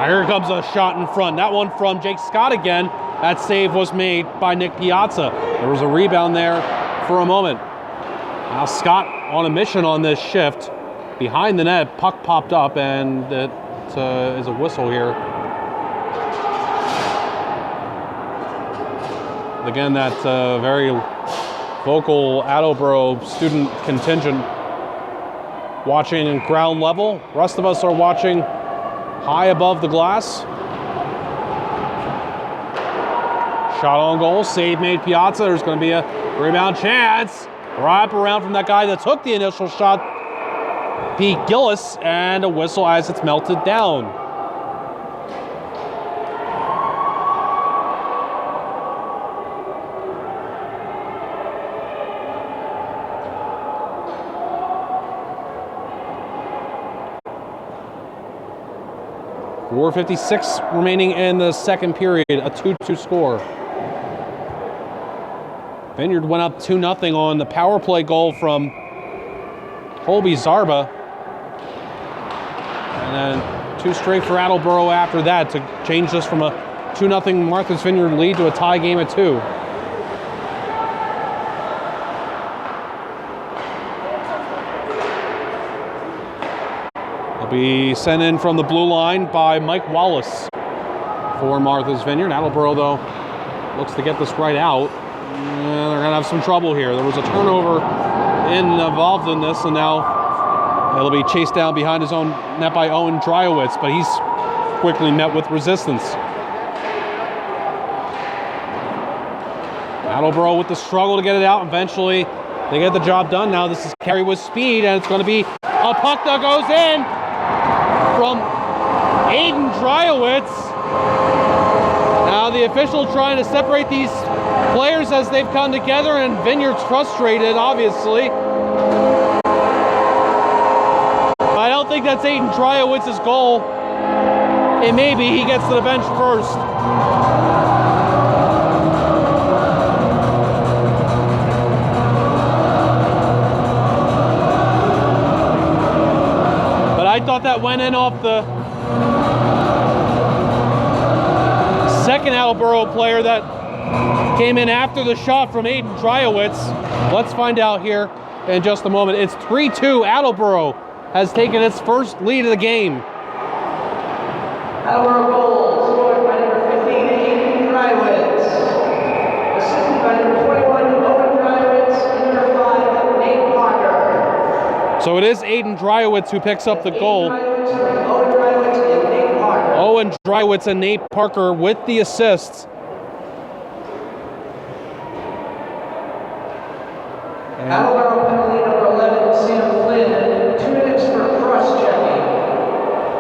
Here comes a shot in front. That one from Jake Scott again. That save was made by Nick Piazza. There was a rebound there for a moment. Now Scott on a mission on this shift. Behind the net, puck popped up, and it is a whistle here. Again, that very vocal Attleboro student contingent watching ground level. The rest of us are watching high above the glass. Shot on goal, save made Piazza. There's going to be a rebound chance. Wrap around from that guy that took the initial shot, Pete Gillis, and a whistle as it's melted down. .456 remaining in the second period, a 2-2 score. Vineyard went up 2-0 on the power play goal from Colby Zarba. And then 2 straight for Attleboro after that to change this from a 2-0 Martha's Vineyard lead to a tie game at 2. Be sent in from the blue line by Mike Wallace for Martha's Vineyard. Attleboro, though, looks to get this right out. They're going to have some trouble here. There was a turnover involved in this, and now it'll be chased down behind his own net by Owen Dryowitz, but he's quickly met with resistance. Attleboro with the struggle to get it out. Eventually, they get the job done. Now this is carry with speed, and it's going to be a puck that goes in from Aiden Dryowitz. Now the official trying to separate these players as they've come together, and Vineyard's frustrated, obviously. I don't think that's Aiden Dryowitz's goal. It may be. He gets to the bench first. I thought that went in off the second Attleboro player that came in after the shot from Aiden Dryowitz. Let's find out here in just a moment. It's 3-2. Attleboro has taken its first lead of the game. Attleboro goal scored by number 15, Aiden Dryowitz. Assisted by number 21, Owen Dryowitz, and number 5, Nate Parker. So it is Aiden Dryowitz who picks up the goal. Owen Dryowitz and Nate Parker with the assists. Attleboro penalty number 11, Sam Flynn, 2 minutes for cross-checking.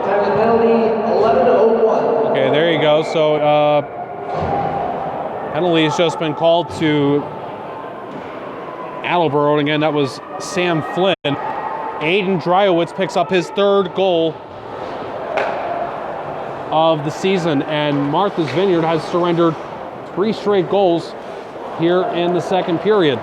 Time of the penalty, 11:01. Okay, there you go. So penalty has just been called to Attleboro, and again, that was Sam Flynn. Aiden Dryowitz picks up his 3rd goal of the season, and Martha's Vineyard has surrendered 3 straight goals here in the 2nd period.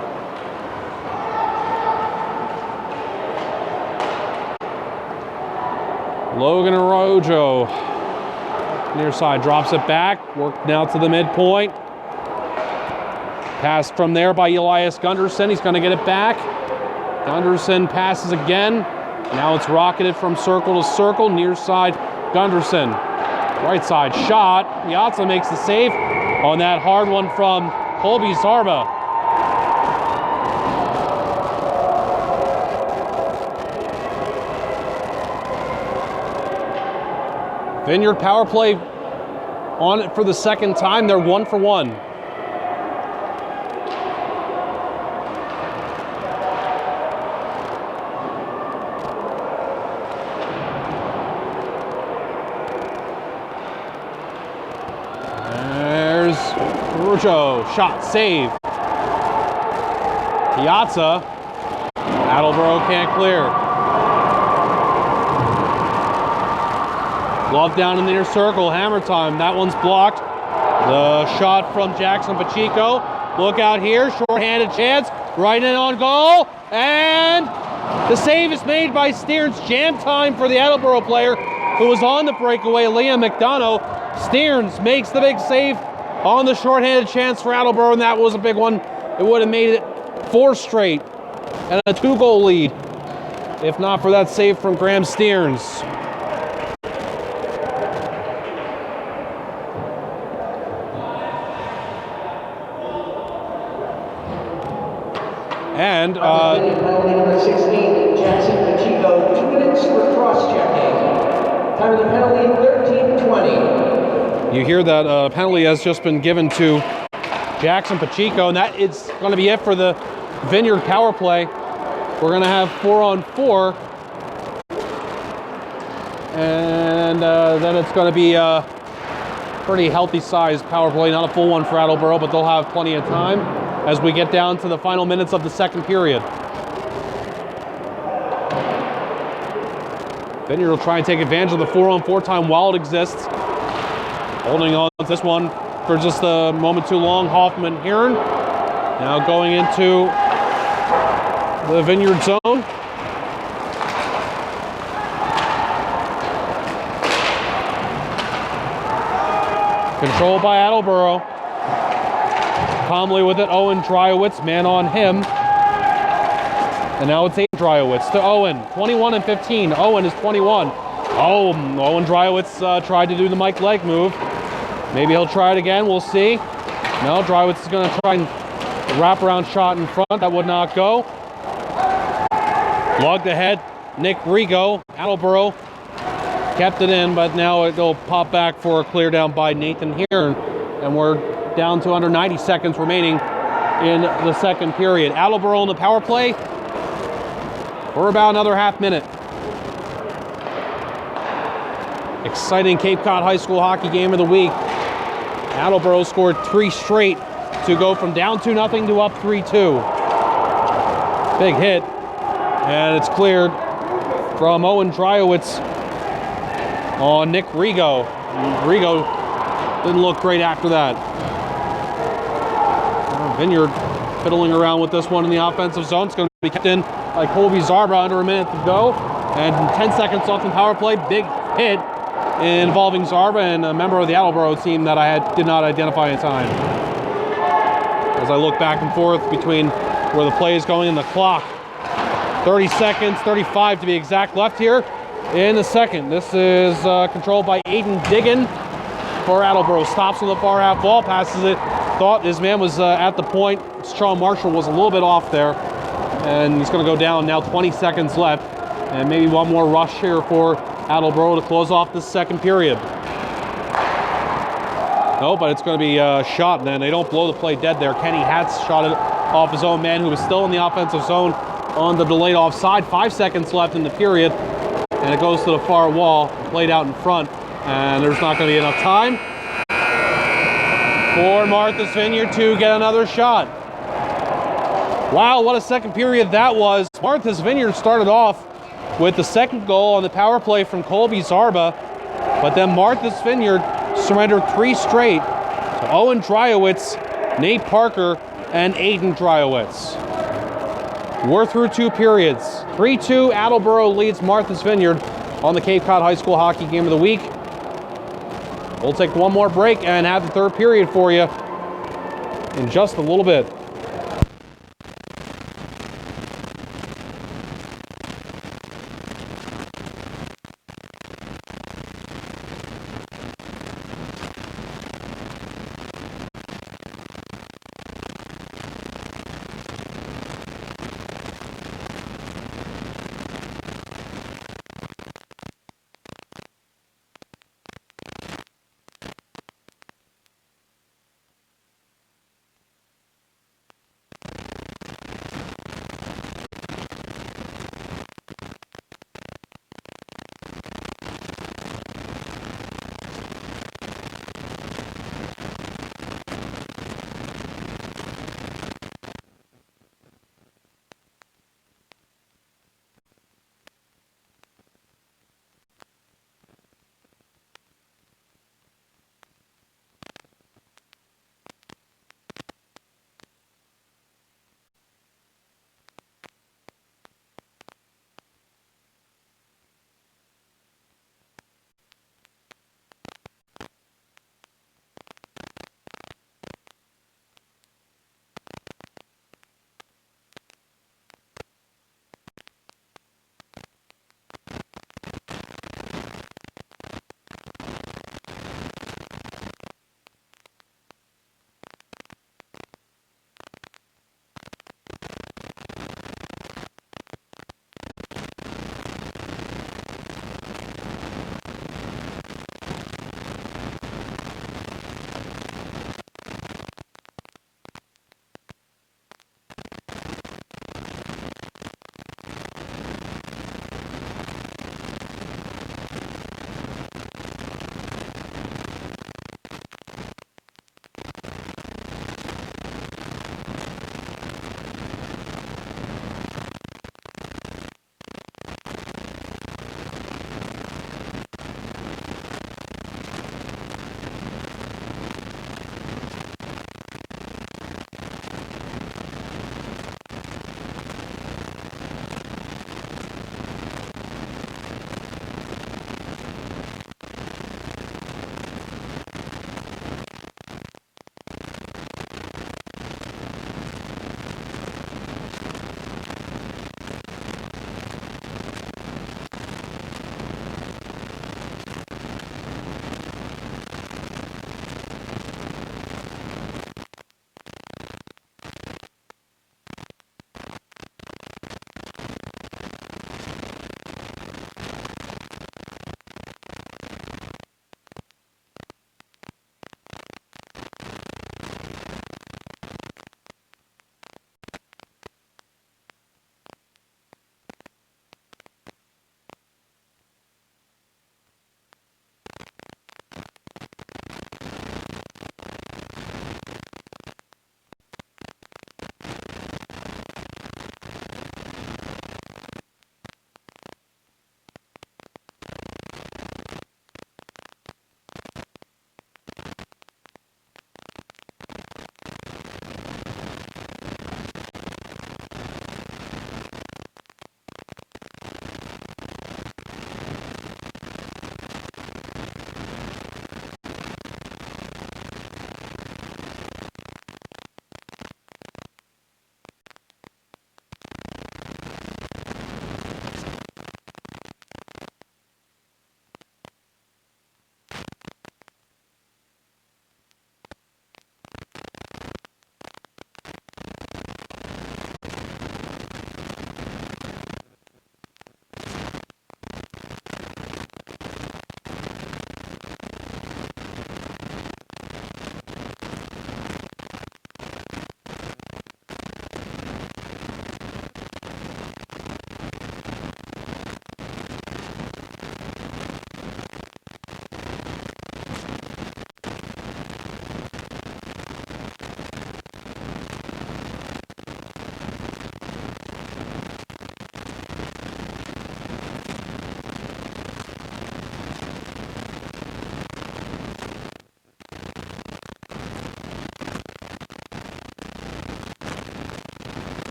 Logan Arrojo, near side, drops it back, worked now to the midpoint. Passed from there by Elias Gunderson. He's going to get it back. Gunderson passes again. Now it's rocketed from circle to circle. Near side, Gunderson. Right side shot. Piazza makes the save on that hard one from Colby Zarba. Vineyard power play on it for the 2nd time. They're 1 for 1. There's Rujo, shot, save. Piazza, Attleboro can't clear. Glove down in the inner circle, hammer time. That one's blocked. The shot from Jackson Pacheco. Look out here, short-handed chance. Right in on goal. And the save is made by Stearns. Jam time for the Attleboro player who was on the breakaway, Liam McDonough. Stearns makes the big save on the short-handed chance for Attleboro, and that was a big one. It would have made it 4 straight and a 2-goal lead if not for that save from Graham Stearns. And penalty number 16, Jackson Pacheco, 2 minutes for cross-checking. Time of the penalty, 13:20. You hear that penalty has just been given to Jackson Pacheco, and that is going to be it for the Vineyard power play. We're going to have 4-on-4, and then it's going to be a pretty healthy sized power play, not a full one for Attleboro, but they'll have plenty of time as we get down to the final minutes of the 2nd period. Vineyard will try and take advantage of the 4-on-4 time while it exists. Holding on to this one for just a moment too long. Hoffman Heron now going into the Vineyard zone. Controlled by Attleboro. Calmly with it, Owen Dryowitz, man on him. And now it's Aiden Dryowitz to Owen, 21 and 15. Owen is 21. Oh, Owen Dryowitz tried to do the Mike Leg move. Maybe he'll try it again, we'll see. No, Dryowitz is going to try and wraparound shot in front. That would not go. Lugged ahead, Nick Rigo. Attleboro kept it in, but now it'll pop back for a clear down by Nathan Heron. And we're down to under 90 seconds remaining in the 2nd period. Attleboro in the power play for about another half minute. Exciting Cape Cod High School hockey game of the week. Attleboro scored 3 straight to go from down 2-0 to up 3-2. Big hit, and it's cleared from Owen Dryowitz on Nick Rigo. Rigo didn't look great after that. Vineyard fiddling around with this one in the offensive zone. It's going to be kept in by Colby Zarba under a minute to go. And 10 seconds left in power play. Big hit involving Zarba and a member of the Attleboro team that I did not identify in time. As I look back and forth between where the play is going and the clock. 30 seconds, 35 to be exact, left here in the 2nd. This is controlled by Aiden Diggin for Attleboro. Stops on the far half wall, passes it. Thought his man was at the point. Sean Marshall was a little bit off there. And he's going to go down now, 20 seconds left. And maybe one more rush here for Attleboro to close off this second period. No, but it's going to be a shot, and then they don't blow the play dead there. Kenny Hatz shot it off his own man, who was still in the offensive zone on the delayed offside. 5 seconds left in the period, and it goes to the far wall, played out in front, and there's not going to be enough time for Martha's Vineyard to get another shot. Wow, what a second period that was. Martha's Vineyard started off with the second goal on the power play from Colby Zarba, but then Martha's Vineyard surrendered 3 straight to Owen Dryowitz, Nate Parker, and Aiden Dryowitz. We're through 2 periods. 3-2, Attleboro leads Martha's Vineyard on the Cape Cod High School Hockey Game of the Week. We'll take one more break and have the third period for you in just a little bit.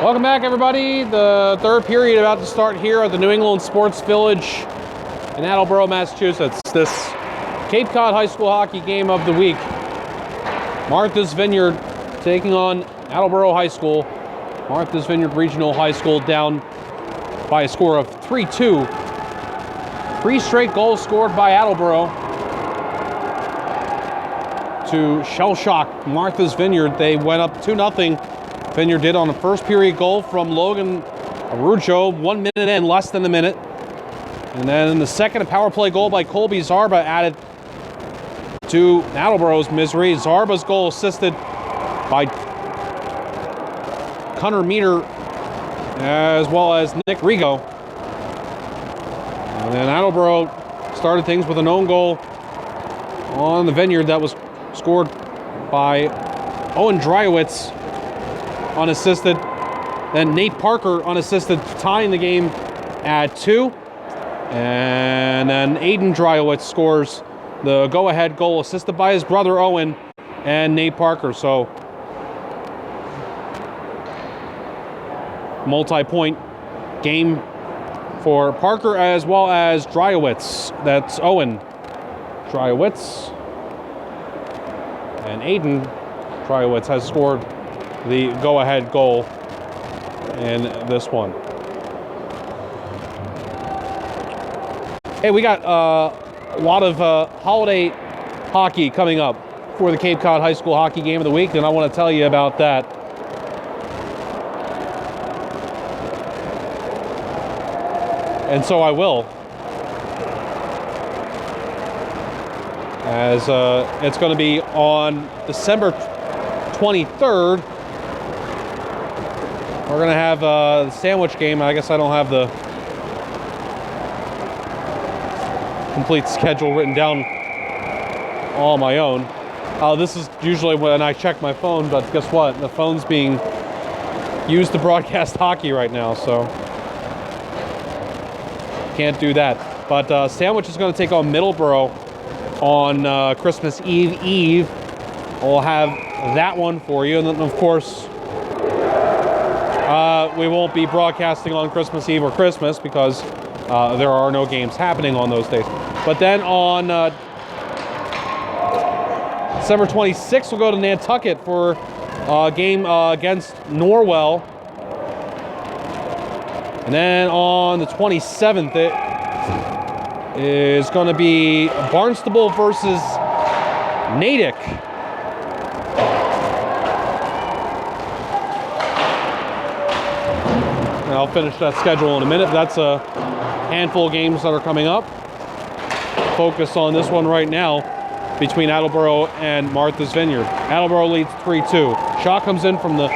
Welcome back, everybody. The third period about to start here at the New England Sports Village in Attleboro, Massachusetts. This Cape Cod High School hockey game of the week. Martha's Vineyard taking on Attleboro High School. Martha's Vineyard Regional High School down by a score of 3-2. 3 straight goals scored by Attleboro to shell-shock Martha's Vineyard. They went up 2-0. Vineyard did on the first period goal from Logan Arujo, 1 minute in, less than a minute. And then in the second, a power play goal by Colby Zarba added to Attleboro's misery. Zarba's goal assisted by Connor Meter as well as Nick Rigo. And then Attleboro started things with an own goal on the Vineyard that was scored by Owen Dryowitz unassisted. Then Nate Parker unassisted, tying the game at 2. And then Aiden Dryowitz scores the go-ahead goal, assisted by his brother Owen and Nate Parker. So multi-point game for Parker as well as Dryowitz. That's Owen Dryowitz. And Aiden Dryowitz has scored the go-ahead goal in this one. Hey, we got a lot of holiday hockey coming up for the Cape Cod High School Hockey Game of the Week, and I want to tell you about that. And so I will. As it's going to be on December 23rd. We're going to have the sandwich game. I guess I don't have the complete schedule written down on my own. This is usually when I check my phone, but guess what? The phone's being used to broadcast hockey right now, so can't do that. But Sandwich is going to take on Middleborough on Christmas Eve. We'll have that one for you, and then of course we won't be broadcasting on Christmas Eve or Christmas because there are no games happening on those days. But then on December 26th, we'll go to Nantucket for a game against Norwell. And then on the 27th, it is going to be Barnstable versus Natick. And I'll finish that schedule in a minute. That's a handful of games that are coming up. Focus on this one right now between Attleboro and Martha's Vineyard. Attleboro leads 3-2. Shot comes in from the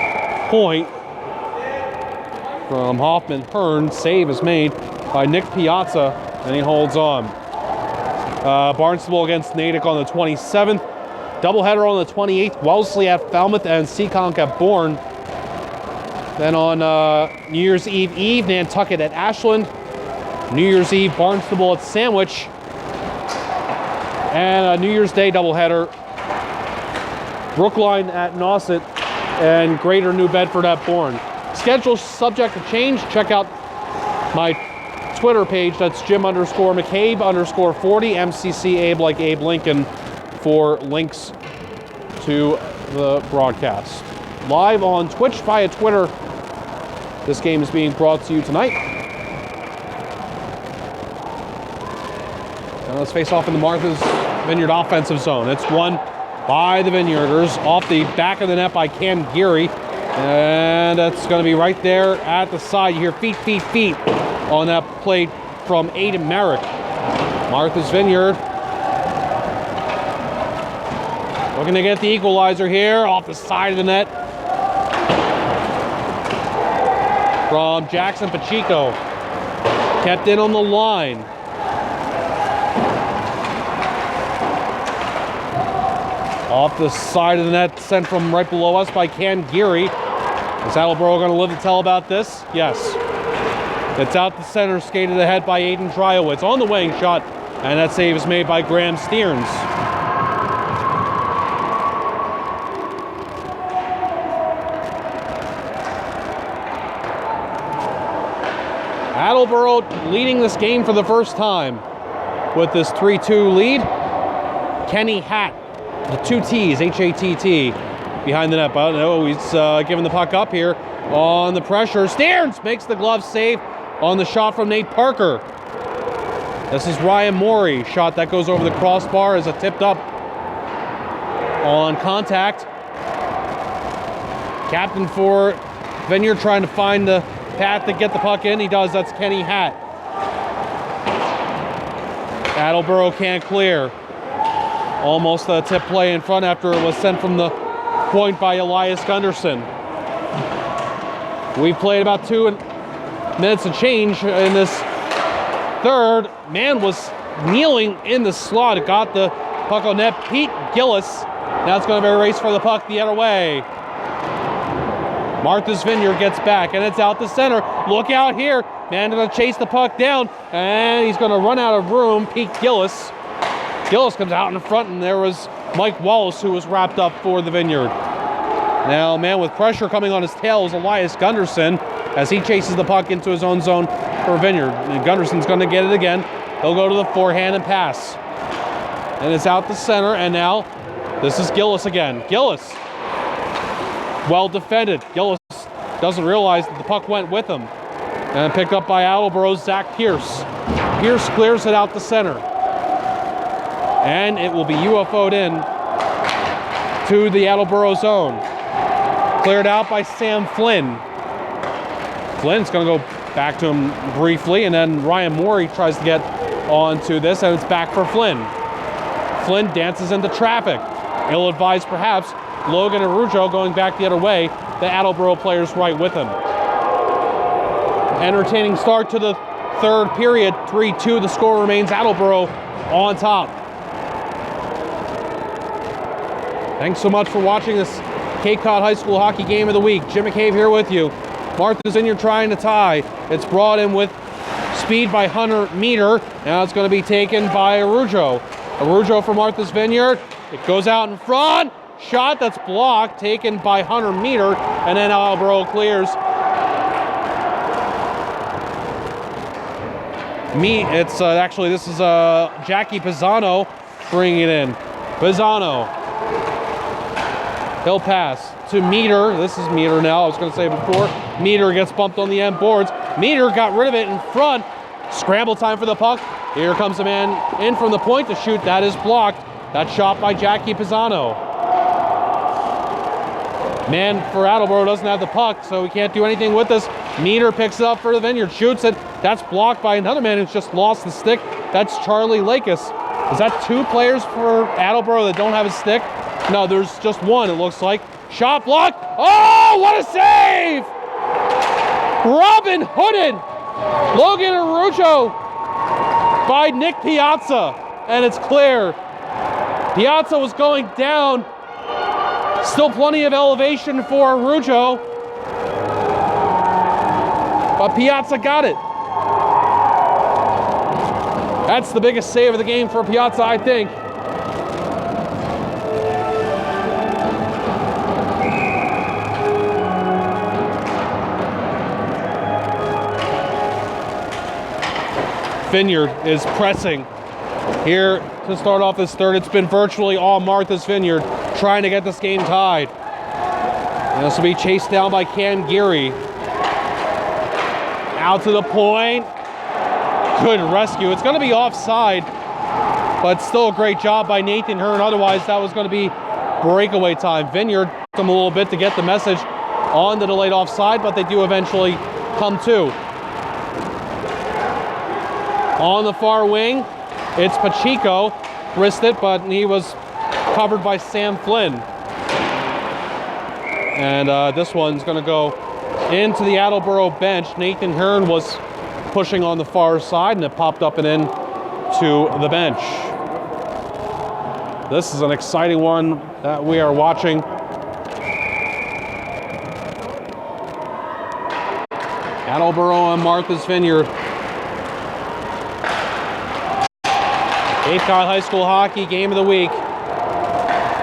point from Hoffman Hearn. Save is made by Nick Piazza, and he holds on. Barnstable against Natick on the 27th. Doubleheader on the 28th. Wellesley at Falmouth and Seekonk at Bourne. Then on New Year's Eve, Nantucket at Ashland. New Year's Eve, Barnstable at Sandwich. And a New Year's Day doubleheader. Brookline at Nauset and Greater New Bedford at Bourne. Schedule subject to change. Check out my Twitter page. That's Jim_McCabe_40, MCC Abe like Abe Lincoln, for links to the broadcast. Live on Twitch via Twitter. This game is being brought to you tonight. Now let's face off in the Martha's Vineyard offensive zone. It's won by the Vineyarders off the back of the net by Cam Geary. And that's going to be right there at the side. You hear feet on that play from Aiden Merrick. Martha's Vineyard looking to get the equalizer here off the side of the net from Jackson Pacheco. Kept in on the line. Off the side of the net, sent from right below us by Cam Geary. Is Attleboro going to live to tell about this? Yes. It's out the center, skated ahead by Aiden Dryowitz on the weighing shot, and that save is made by Graham Stearns. Attleboro leading this game for the first time with this 3-2 lead. Kenny Hatt, the 2 T's, H-A-T-T, behind the net. But no, he's giving the puck up here on the pressure. Stearns makes the glove save on the shot from Nate Parker. This is Ryan Morey. Shot that goes over the crossbar as a tipped up on contact. Captain for Vineyard trying to find the path to get the puck in. He does. That's Kenny Hatt. Attleboro can't clear. Almost a tip play in front after it was sent from the point by Elias Gunderson. We've played about 2 minutes of change in this third. Man was kneeling in the slot. It got the puck on net. Pete Gillis. Now it's going to be a race for the puck the other way. Martha's Vineyard gets back, and it's out the center. Look out here. Man going to chase the puck down, and he's going to run out of room. Pete Gillis. Gillis comes out in front, and there was Mike Wallace who was wrapped up for the Vineyard. Now, man with pressure coming on his tail is Elias Gunderson as he chases the puck into his own zone for Vineyard. And Gunderson's going to get it again. He'll go to the forehand and pass. And it's out the center, and now this is Gillis again. Gillis, well defended. Gillis doesn't realize that the puck went with him. And picked up by Attleboro's Zach Pierce. Pierce clears it out the center. And it will be UFO'd in to the Attleboro zone. Cleared out by Sam Flynn. Flynn's going to go back to him briefly, and then Ryan Morey tries to get onto this, and it's back for Flynn. Flynn dances into traffic. Ill-advised perhaps. Logan Arujo going back the other way. The Attleboro players right with him. Entertaining start to the third period. 3-2, the score remains Attleboro on top. Thanks so much for watching this Cape Cod High School Hockey Game of the Week. Jim McCabe here with you. Martha's Vineyard trying to tie. It's brought in with speed by Hunter Meter. Now it's going to be taken by Arujo. Arujo for Martha's Vineyard. It goes out in front. Shot that's blocked, taken by Hunter Meter, and then Attleboro clears. Actually, this is Jackie Pisano bringing it in. Pisano. He'll pass to Meter. This is Meter now. I was going to say before. Meter gets bumped on the end boards. Meter got rid of it in front. Scramble time for the puck. Here comes a man in from the point to shoot. That is blocked. That shot by Jackie Pisano. Man for Attleboro doesn't have the puck, so he can't do anything with this. Meter picks it up for the Vineyard, shoots it. That's blocked by another man who's just lost the stick. That's Charlie Lakis. Is that 2 players for Attleboro that don't have a stick? No, there's just one, it looks like. Shot blocked. Oh, what a save! Robin Hooded. Logan Arujo by Nick Piazza, and it's clear. Piazza was going down. Still plenty of elevation for Arujo, but Piazza got it. That's the biggest save of the game for Piazza, I think. Vineyard is pressing here to start off this third. It's been virtually all Martha's Vineyard trying to get this game tied. And this will be chased down by Cam Geary. Out to the point. Good rescue. It's going to be offside, but still a great job by Nathan Hearn. Otherwise, that was going to be breakaway time. Vineyard took them a little bit to get the message on the delayed offside, but they do eventually come to. On the far wing, it's Pacheco. Wrist it, but he was covered by Sam Flynn. And this one's going to go into the Attleboro bench. Nathan Hearn was pushing on the far side, and it popped up and in to the bench. This is an exciting one that we are watching. Attleboro and Martha's Vineyard. Cape Cod High School Hockey Game of the Week.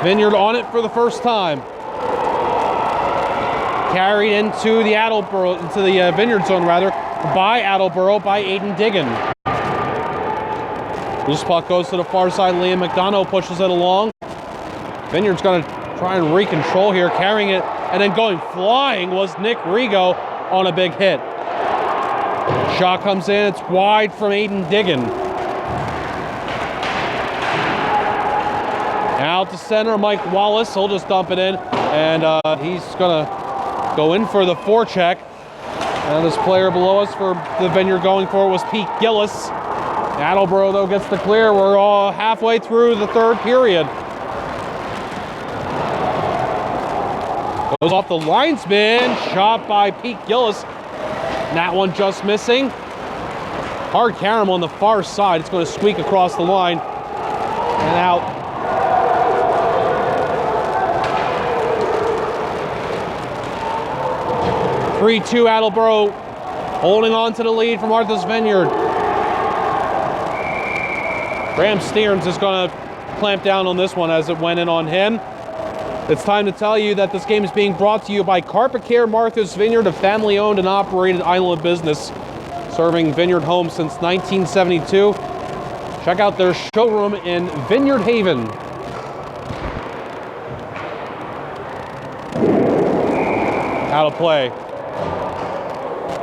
Vineyard on it for the first time. Carried into the Vineyard zone rather. by Attleboro by Aiden Diggin. Loose puck goes to the far side. Liam McDonough pushes it along. Vineyard's going to try and recontrol here, carrying it, and then going flying was Nick Rigo on a big hit. Shot comes in. It's wide from Aiden Diggin. Out to center, Mike Wallace. He'll just dump it in, and he's going to go in for the forecheck. And this player below us for the Vineyard going for it was Pete Gillis. Attleboro, though, gets the clear. We're all halfway through the third period. Goes off the linesman. Shot by Pete Gillis. And that one just missing. Hard carom on the far side. It's going to squeak across the line and out. (3-2) Attleboro holding on to the lead for Martha's Vineyard. Graham Stearns is going to clamp down on this one as it went in on him. It's time to tell you that this game is being brought to you by Carpet Care Martha's Vineyard, a family-owned and operated island business serving Vineyard homes since 1972. Check out their showroom in Vineyard Haven. Out of play.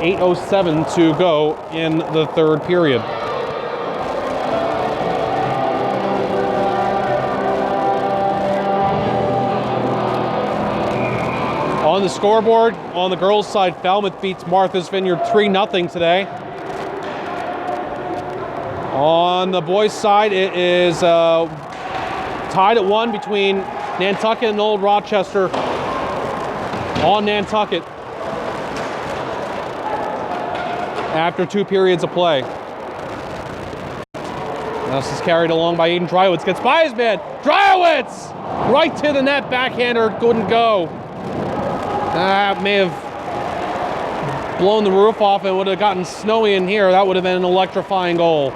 8:07 to go in the third period. On the scoreboard, on the girls' side, Falmouth beats Martha's Vineyard 3-0 today. On the boys' side, it is tied at 1 between Nantucket and Old Rochester on Nantucket after 2 periods of play. Now this is carried along by Aiden Dryowitz. Gets by his man. Dryowitz! Right to the net, backhander, couldn't go. That may have blown the roof off and would have gotten snowy in here. That would have been an electrifying goal.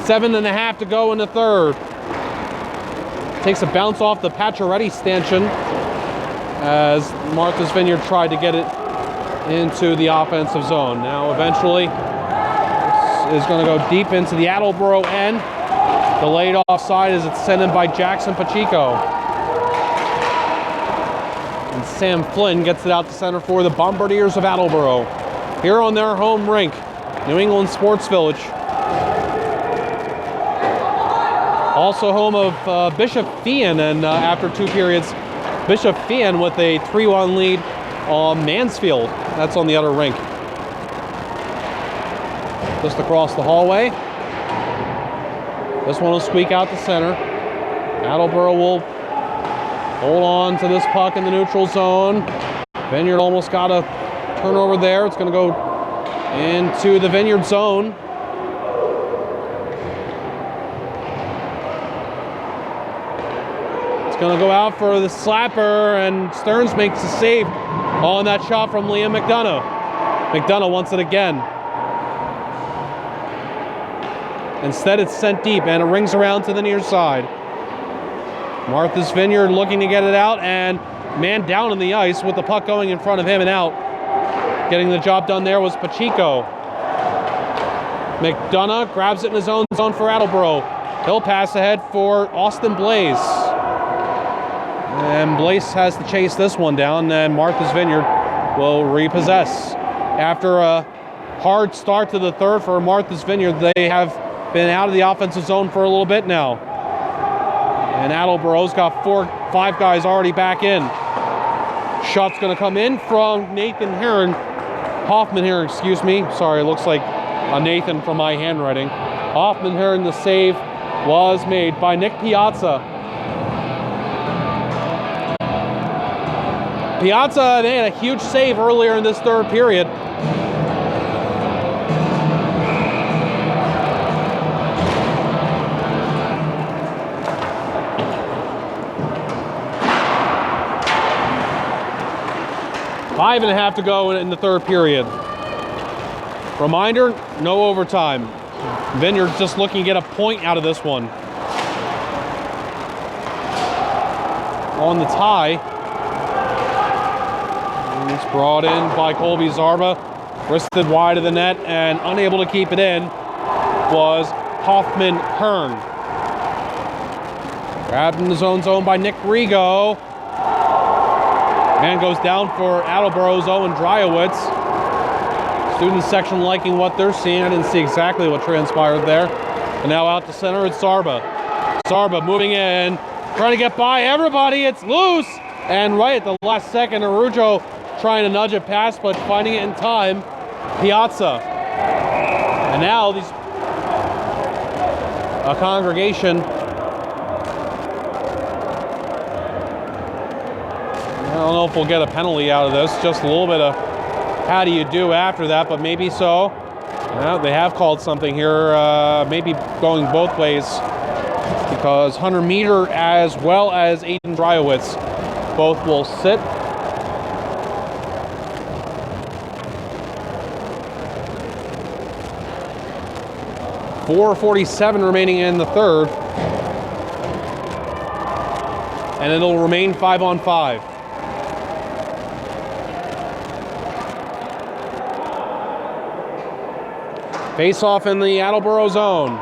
7.5 to go in the third. Takes a bounce off the Pacioretty stanchion as Martha's Vineyard tried to get it into the offensive zone. Now eventually this is going to go deep into the Attleboro end. Delayed offside as it's sent in by Jackson Pacheco. And Sam Flynn gets it out to center for the Bombardiers of Attleboro. Here on their home rink, New England Sports Village. Also home of Bishop Feehan, and after 2 periods, Bishop Feehan with a 3-1 lead on Mansfield. That's on the other rink. Just across the hallway. This one will squeak out to center. Attleboro will hold on to this puck in the neutral zone. Vineyard almost got a turnover there. It's going to go into the Vineyard zone. It's going to go out for the slapper, and Stearns makes a save on that shot from Liam McDonough. McDonough wants it again. Instead, it's sent deep, and it rings around to the near side. Martha's Vineyard looking to get it out, and man down on the ice with the puck going in front of him and out. Getting the job done there was Pacheco. McDonough grabs it in his own zone for Attleboro. He'll pass ahead for Austin Blaze. And Blaze has to chase this one down, and Martha's Vineyard will repossess. After a hard start to the third for Martha's Vineyard, they have been out of the offensive zone for a little bit now. And Attleboro's got 5 guys already back in. Shot's going to come in from Hoffman Heron, excuse me. Sorry, it looks like a Nathan from my handwriting. Hoffman Heron, the save was made by Nick Piazza. Piazza made a huge save earlier in this third period. Five and a half to go in the third period. Reminder, no overtime. Vineyard's just looking to get a point out of this one. On the tie. And it's brought in by Colby Zarba. Wristed wide of the net and unable to keep it in was Hoffman Hearn. Grabbed in the zone by Nick Rigo. Man goes down for Attleboro's Owen Dryowitz. Student section liking what they're seeing. I didn't see exactly what transpired there. And now out to center, it's Zarba. Zarba moving in, trying to get by everybody. It's loose. And right at the last second, Arujo trying to nudge it past, but finding it in time. Piazza. And now a congregation. I don't know if we'll get a penalty out of this. Just a little bit of how do you do after that, but maybe so. Well, they have called something here, maybe going both ways, because Hunter Meter as well as Aiden Dryowitz both will sit. .447 remaining in the third. And it'll remain 5-on-5. Face off in the Attleboro zone.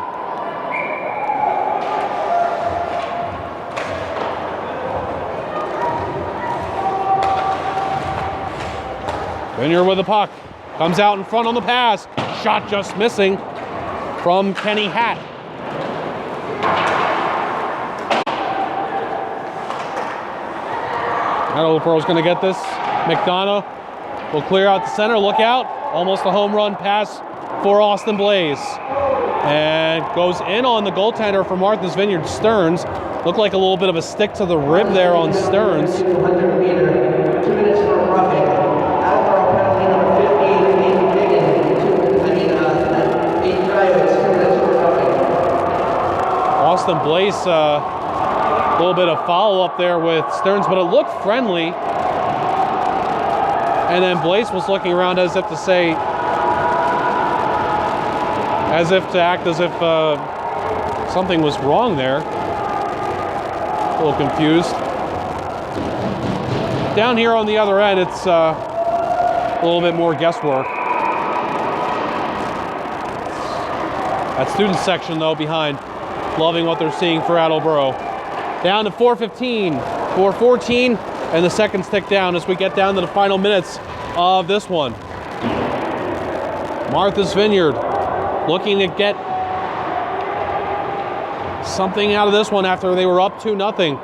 Vineyard with the puck. Comes out in front on the pass. Shot just missing from Kenny Hatt. Attleboro's going to get this. McDonough will clear out the center. Look out. Almost a home run pass for Austin Blaze. And goes in on the goaltender for Martha's Vineyard, Stearns. Looked like a little bit of a stick to the rib there on Stearns. 200 meter, 2 minutes for roughing. Attleboro penalty number 58, Aiden Diggin. Aiden Dryowitz, 2 minutes for roughing. Austin Blaze, a little bit of follow-up there with Stearns, but it looked friendly. And then Blaze was looking around as if to say, as if to act as if something was wrong there. A little confused. Down here on the other end, it's a little bit more guesswork. That student section, though, behind, loving what they're seeing for Attleboro. Down to 4:15, 4:14, and the seconds tick down as we get down to the final minutes of this one. Martha's Vineyard looking to get something out of this one after they were up 2-0.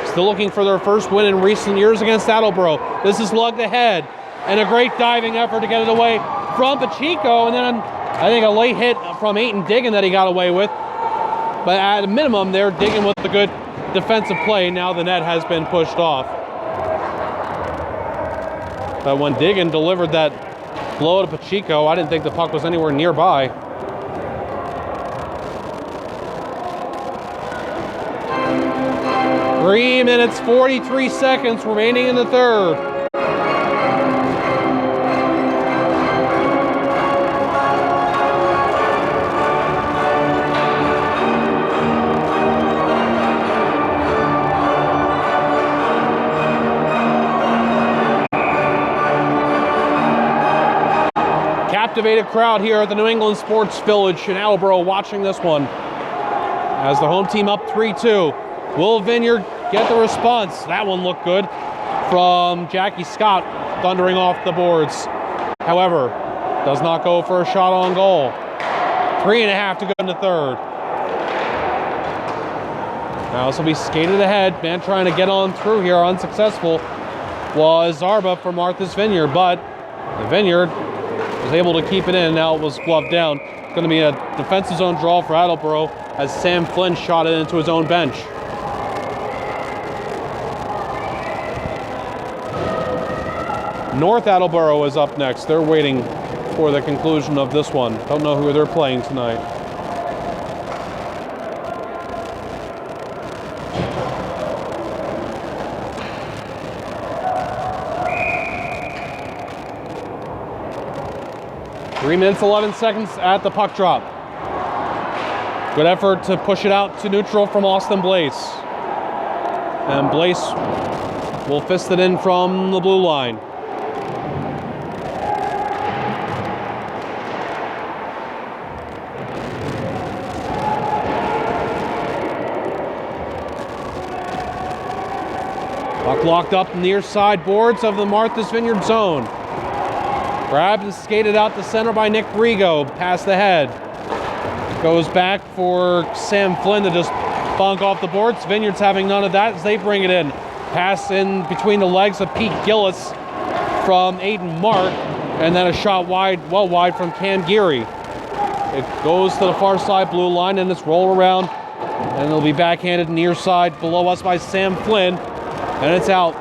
Still looking for their first win in recent years against Attleboro. This is lugged ahead, and a great diving effort to get it away from Pacheco, and then I think a late hit from Aiden Diggin that he got away with. But at a minimum, they're Diggin with the good defensive play. Now the net has been pushed off. But when Diggin delivered that blow to Pacheco, I didn't think the puck was anywhere nearby. Three minutes, 43 seconds remaining in the third. Captivated crowd here at the New England Sports Village in Attleboro watching this one. As the home team up 3-2. Will Vineyard get the response? That one looked good from Jackie Scott, thundering off the boards. However, does not go for a shot on goal. 3.5 to go in the third. Now this will be skated ahead. Man trying to get on through here, unsuccessful, was Zarba for Martha's Vineyard, but the Vineyard was able to keep it in. Now it was gloved down. It's going to be a defensive zone draw for Attleboro as Sam Flynn shot it into his own bench. North Attleboro is up next. They're waiting for the conclusion of this one. Don't know who they're playing tonight. Three minutes, 11 seconds at the puck drop. Good effort to push it out to neutral from Austin Blaze. And Blaze will fist it in from the blue line. Puck locked up near side boards of the Martha's Vineyard zone. Grabbed and skated out the center by Nick Rigo, past the head. Goes back for Sam Flynn to just bunk off the boards. Vineyard's having none of that as they bring it in. Pass in between the legs of Pete Gillis from Aiden Mark, and then a shot wide, well wide from Cam Geary. It goes to the far side blue line, and it's rolled around, and it'll be backhanded near side below us by Sam Flynn, and it's out.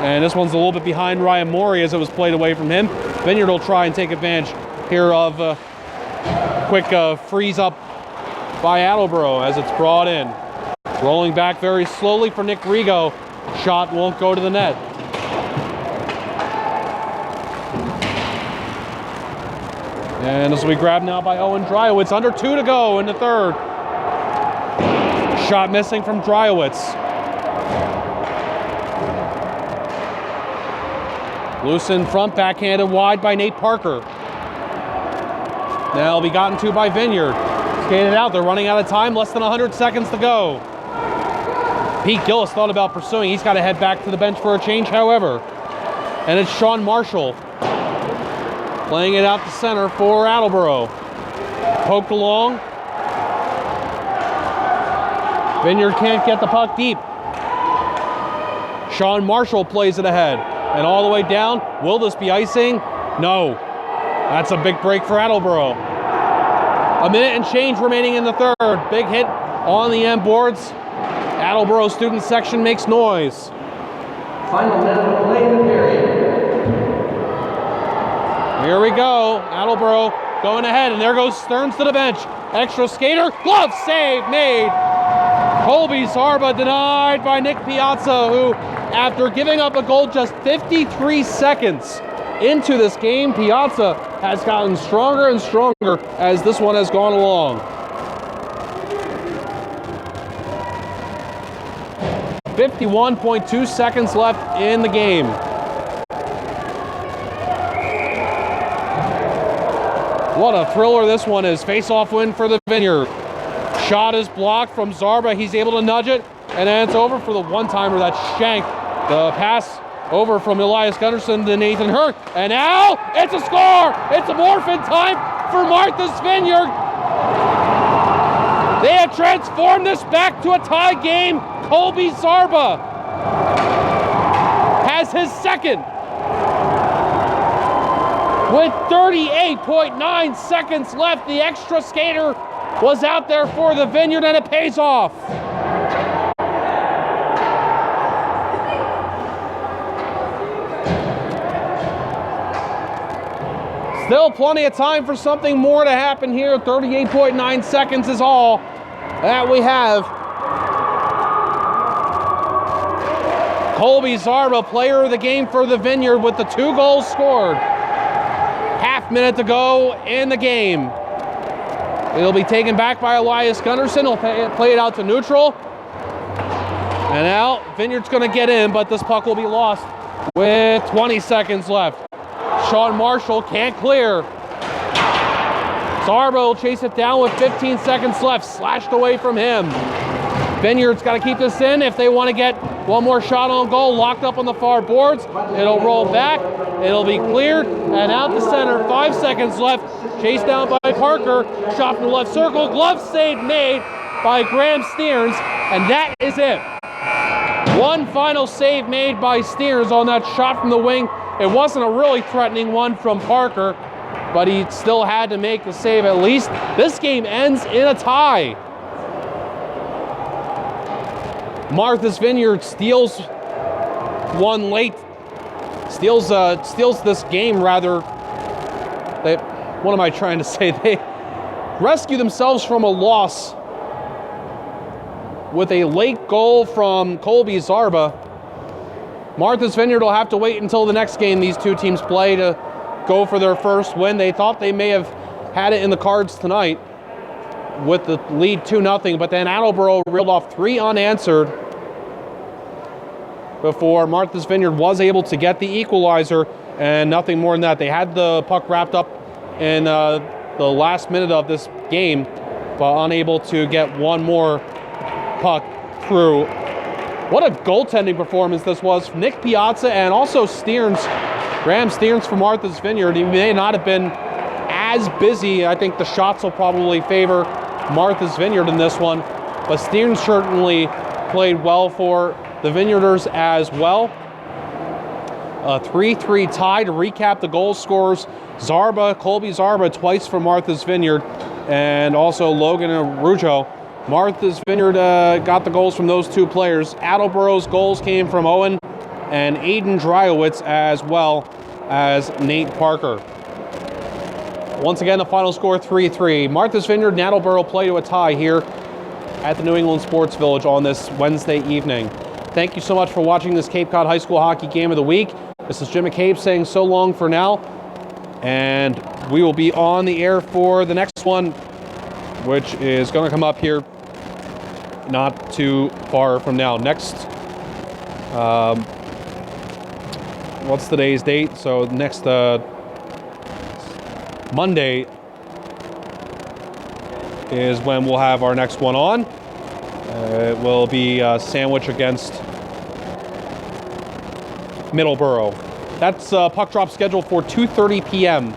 And this one's a little bit behind Ryan Morey as it was played away from him. Vineyard will try and take advantage here of quick freeze up by Attleboro as it's brought in. Rolling back very slowly for Nick Rigo. Shot won't go to the net. And this will be grabbed now by Owen Dryowitz. Under 2 to go in the third. Shot missing from Dryowitz. Loose in front, backhanded wide by Nate Parker. Now it'll be gotten to by Vineyard. Skated out, they're running out of time, less than 100 seconds to go. Pete Gillis thought about pursuing. He's got to head back to the bench for a change, however. And it's Sean Marshall playing it out to center for Attleboro. Poked along. Vineyard can't get the puck deep. Sean Marshall plays it ahead. And all the way down. Will this be icing? No. That's a big break for Attleboro. A minute and change remaining in the third. Big hit on the end boards. Attleboro student section makes noise. Final minute of play in the period. Here we go. Attleboro going ahead, and there goes Stearns to the bench. Extra skater, glove save made. Colby Zarba denied by Nick Piazza, who, after giving up a goal just 53 seconds into this game, Piazza has gotten stronger and stronger as this one has gone along. 51.2 seconds left in the game. What a thriller this one is. Face-off win for the Vineyard. Shot is blocked from Zarba. He's able to nudge it, and then it's over for the one-timer. That's Shank. The pass over from Elias Gunderson to Nathan Hurk. And now it's a score! It's a morphin time for Martha's Vineyard. They have transformed this back to a tie game. Colby Zarba has his second. With 38.9 seconds left, the extra skater was out there for the Vineyard, and it pays off. Still plenty of time for something more to happen here. 38.9 seconds is all that we have. Colby Zarba, player of the game for the Vineyard, with the 2 goals scored. Half minute to go in the game. It'll be taken back by Elias Gunderson. He'll play it out to neutral. And now Vineyard's going to get in, but this puck will be lost with 20 seconds left. Sean Marshall can't clear. Zarba will chase it down with 15 seconds left. Slashed away from him. Vineyard's got to keep this in if they want to get one more shot on goal. Locked up on the far boards. It'll roll back. It'll be cleared and out to center. 5 seconds left. Chased down by Parker. Shot from the left circle. Glove save made by Graham Stearns. And that is it. One final save made by Stearns on that shot from the wing. It wasn't a really threatening one from Parker, but he still had to make the save at least. This game ends in a tie. Martha's Vineyard steals one late. Steals this game rather. What am I trying to say? They rescue themselves from a loss with a late goal from Colby Zarba. Martha's Vineyard will have to wait until the next game these two teams play to go for their first win. They thought they may have had it in the cards tonight with the lead 2-0, but then Attleboro reeled off 3 unanswered before Martha's Vineyard was able to get the equalizer, and nothing more than that. They had the puck wrapped up in the last minute of this game, but unable to get one more puck through What a goaltending performance this was. Nick Piazza and also Graham Stearns from Martha's Vineyard. He may not have been as busy. I think the shots will probably favor Martha's Vineyard in this one, but Stearns certainly played well for the Vineyarders as well. 3-3 tie. To recap the goal scorers, Colby Zarba twice for Martha's Vineyard, and also Logan Arujo. Martha's Vineyard got the goals from those two players. Attleboro's goals came from Owen and Aiden Dryowitz, as well as Nate Parker. Once again, the final score 3-3. Martha's Vineyard and Attleboro play to a tie here at the New England Sports Village on this Wednesday evening. Thank you so much for watching this Cape Cod High School Hockey Game of the Week. This is Jim McCabe saying so long for now, and we will be on the air for the next one, which is going to come up here not too far from now. Next, what's today's date? So next Monday is when we'll have our next one on. It will be Sandwich against Middleborough. That's puck drop scheduled for 2:30 p.m.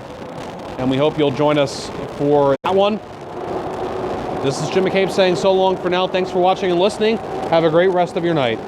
and we hope you'll join us for that one. This is Jim McCabe saying so long for now. Thanks for watching and listening. Have a great rest of your night.